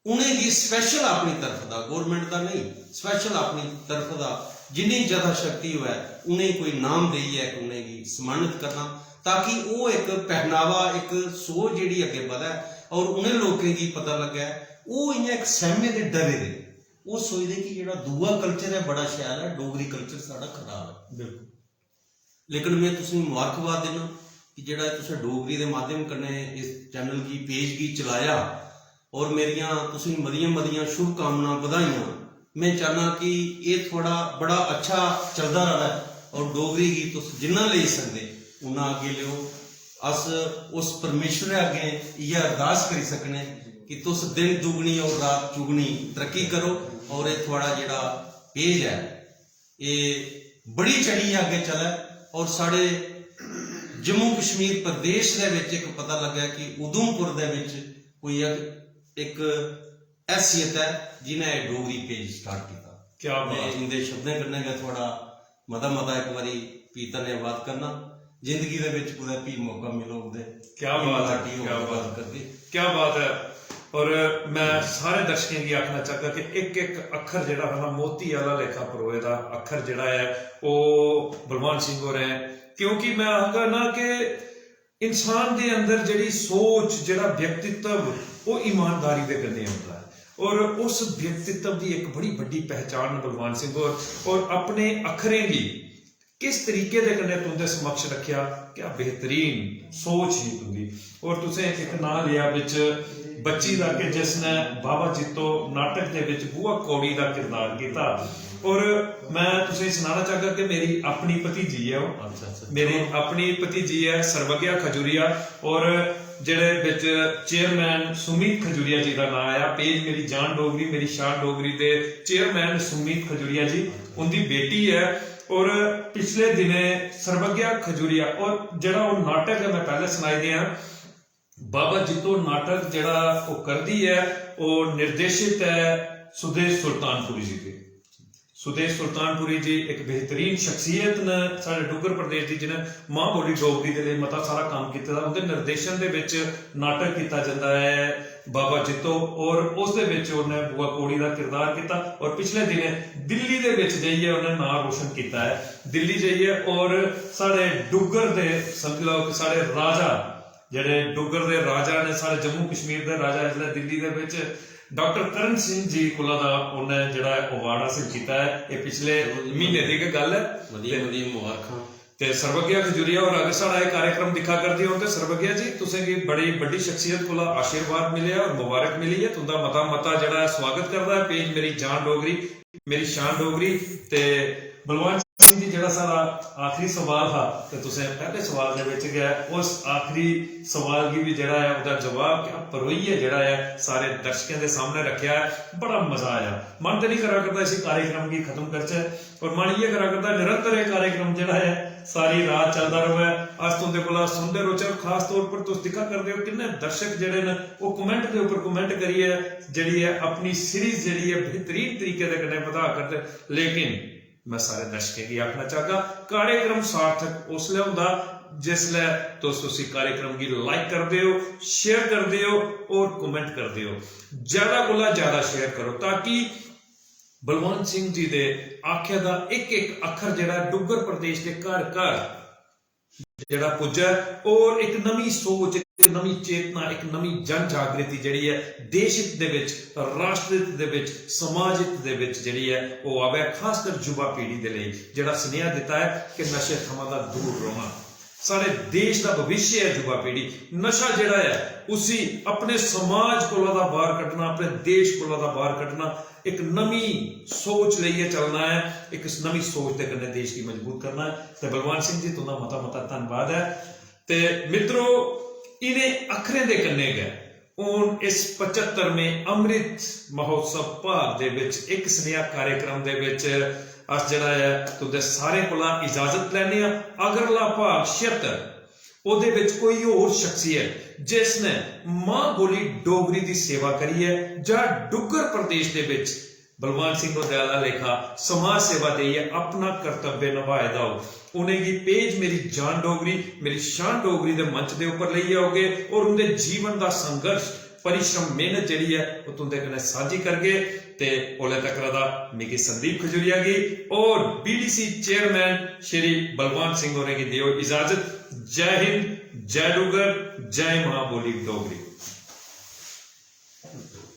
उन्हें की स्पैशल अपनी तरफ का, गौरमेंट का नहीं, स्पैशल अपनी तरफ का जिन्नी ज़्यादा शक्ति है उन्हें कोई नाम देइए, उन्हें की सम्मानित करना, ताकि वो एक पहनावा एक सोच जी अगे बढ़े और उन्हें लोगों की पता लगे वो इं एक सहमे के डरे दे, वो सोचते कि जो दूआ कल्चर है बड़ा शैल है, डोगरी कल्चर साड़ा खराब है। बिल्कुल। लेकिन मैं तुसें मुबारकबाद देना कि जेड़ा तुसें डोगरी के माध्यम कन्नै इस चैनल की पेज की चलाया और मेरिया तुसीं मदियां शुभकामना बधाइयां। मैं चाहना कि ये थोड़ा बड़ा अच्छा चलता रहा और डोगरी की तुस जिन्ना ले सकते उन्ना अगे लियो। अस उस परमेश्वर अगे ये अरदास करी सकने कि तुस दिन दुगनी और रात चुगनी तरक्की करो और ये थोड़ा जेड़ा पेज है ये बड़ी चढ़ी आगे चले और साढ़े जम्मू कश्मीर प्रदेश दे विच एक पता लगा कि उधमपुर दे विच कोई एक हैसियत है जिन्हें डोगरी पेज स्टार्ट किया। क्या मैं इनके शब्दों कन्नै गै थोड़ा मता एक बारी भी धन्यवाद करना। जिंदगी दे विच कुदै भी मौका मिलो उदे क्या बात है, क्या बात करके क्या बात है। और मैं सारे दर्शकों की आखना चाहता कि एक एक अखर जिहड़ा है मोती वाला लेखा परोए दा अखर जिहड़ा है वो बलवान सिंह हो रहे हैं, क्योंकि मैं आखगा ना कि इंसान के अंदर जिहड़ी सोच जिहड़ा व्यक्तित्व वो ईमानदारी दे कन्नै होता है और उस व्यक्तित्व की एक बड़ी बड़ी पहचान बलवान सिंह और अपने अखरें की किस तरीके दे कन्नै तुंदे समक्ष रखिया, क्या बेहतरीन सोच ही तुंदी। और तुसें एक नाम लिया विच बच्ची दा कि जिसने बाबा जित्तो नाटक दे विच बुआ कौड़ी दा किरदार किया और मैं तुसें सुनाना चाहगा कि मेरी अपनी भतीजी है वो, मेरी अपनी भतीजी है सर्वज्ञा खजूरिया और जेड़े विच चेयरमैन सुमीत खजूरिया जी का नाम आया। पेज मेरी जान डोगरी मेरी शान डोगरी दे चेयरमैन सुमीत खजूरिया जी उनकी बेटी है और पिछले दिने सर्वज्ञा खजूरिया और जड़ा वो नाटक है मैं पहले सुनाई दिया बाबा जित्तो नाटक जड़ा वो करदी है वो निर्देशित है सुदेश सुल्तानपुरी जी के। सुदेश सुल्तानपुरी जी एक बेहतरीन शख्सियत ने साढ़े डुगर प्रदेश की जिन्हें मां बोली डोगरी के लिए मता सारा काम किया उनके निर्देशन के नाटक किया जाता है। ਬਾਬਾ ਜਿੱਤੋ ਔਰ ਉਸ ਦੇ ਵਿੱਚ ਉਹਨੇ ਬੂਆ ਕੋੜੀ ਦਾ ਕਿਰਦਾਰ ਕੀਤਾ ਔਰ ਪਿਛਲੇ ਦਿਨੇ ਦਿੱਲੀ ਦੇ ਵਿੱਚ ਜਾਈਏ ਉਹਨੇ ਨਾਂ ਰੋਸ਼ਨ ਕੀਤਾ ਹੈ। ਦਿੱਲੀ ਜਾਈਏ ਔਰ ਸਾਡੇ ਡੁੱਗਰ ਦੇ ਸਮਝ ਲਓ ਕਿ ਸਾਡੇ ਰਾਜਾ ਜਿਹੜੇ ਡੁੱਗਰ ਦੇ ਰਾਜਾ ਨੇ, ਸਾਡੇ ਜੰਮੂ ਕਸ਼ਮੀਰ ਦੇ ਰਾਜਾ ਜਿਹੜੇ ਦਿੱਲੀ ਦੇ ਵਿੱਚ ਡਾਕਟਰ ਕਰਨ ਸਿੰਘ ਜੀ ਕੋਲਾ ਦਾ ਉਹਨੇ ਜਿਹੜਾ ਅਵਾਰਡ ਹਾਸਿਲ ਕੀਤਾ ਹੈ। ਇਹ ਪਿਛਲੇ ਮਹੀਨੇ ਦੀ ਗੱਲ ਹੈ। ਵਧੀਆ ਮੁਬਾਰਕਾਂ। ਤੇ ਸਰਵਗਿਆ ਖਜੂਰੀਆ और अगर सारा ये कार्यक्रम दिखा करते हो तो सर्वज्ञा जी तुसें की बड़ी बड़ी शख्सियत को आशीर्वाद मिले और मुबारक मिली है। तुंदा मता जड़ा स्वागत करता है पेज मेरी जान डोगरी मेरी शान डोगरी। ते बलवंत सिंह जी जड़ा सारा आखिरी सवाल था ते तुसें पहले सवाल दे विच गया उस आखिरी सवाल की भी जड़ा है उसका जवाब क्या परोइए जड़ा है सारे दर्शकों के सामने रखा है। बड़ा मजा आया। मन तो नहीं करा करता इसी कार्यक्रम की खत्म करचे और मन ये करा करता निरंतर ये कार्यक्रम जड़ा है सारी रात चलता रहा। अस तुंदे कोला सुनते रोचे और खास तौर पर तुस दिखा करते हो किन्ने दर्शक जड़े ने वो कमेंट के ऊपर कमेंट करिए जड़ी है अपनी सीरीज जड़ी है बेहतरीन तरीके दे कन्नै बधा करते। लेकिन मैं सारे दर्शकों की आखना चाहगा कार्यक्रम सार्थक उसले हुंदा जिसले तुस कार्यक्रम की लाइक करते हो शेयर करते हो और कमेंट करते हो। ज्यादा कोला ज्यादा शेयर करो ताकि बलवंत सिंह जी दे आख्या दा एक एक अखर जड़ा डुग्गर प्रदेश के घर घर जड़ा पुज्जा और एक नवी सोच एक नवी चेतना एक नवी जन जागृति जड़ी है देश हित दे विच राष्ट्र हित दे विच समाज हित दे विच जड़ी है वो आवे। खासकर युवा पीढ़ी दे लई जड़ा सुनेहा दिता है कि नशे थमां दा दूर रहना सारे देश का भविष्य है। युवा पीढ़ी नशा जड़ा है उसी अपने समाज को बाहर कटना अपने देश को बाहर कटना एक नवी सोच लेके चलना है एक नवी सोच के कन्ने देश की मजबूत करना है। तो बलवंत सिंह जी तुहाडा मता धन्यवाद है। ते मित्रों इन्हें अखरे दे कन्ने गए हुण इस 75वें अमृत महोत्सव भाग दे विच एक स्नेहा कार्यक्रम दे विच अस जड़ा है तुहाडे सारे कोला इजाजत लैने आ। अगला भाग 76 ਉਹਦੇ ਵਿੱਚ कोई होर शख्सियत जिसने मां बोली डोगरी की सेवा करी है ਜਾਂ डुग्गर प्रदेश ਦੇ ਵਿੱਚ बलवंत सिंह दयाला लेखा समाज सेवा देइए अपना कर्तव्य निभाए दा हो उन्हें की पेज मेरी जान डोगरी मेरी शान डोगरी के मंच के उपर ले आओगे और उनके जीवन का संघर्ष परिश्रम मेहनत जी है वो तुंदे कन्नै साझी करगे। ते ओले तक रदा मिगी संदीप खजूरिया की और बीडीसी चेयरमैन श्री बलवंत सिंह होने की दियो इजाजत। जय हिंद जय डुग्गर जय मां बोली डोगरी।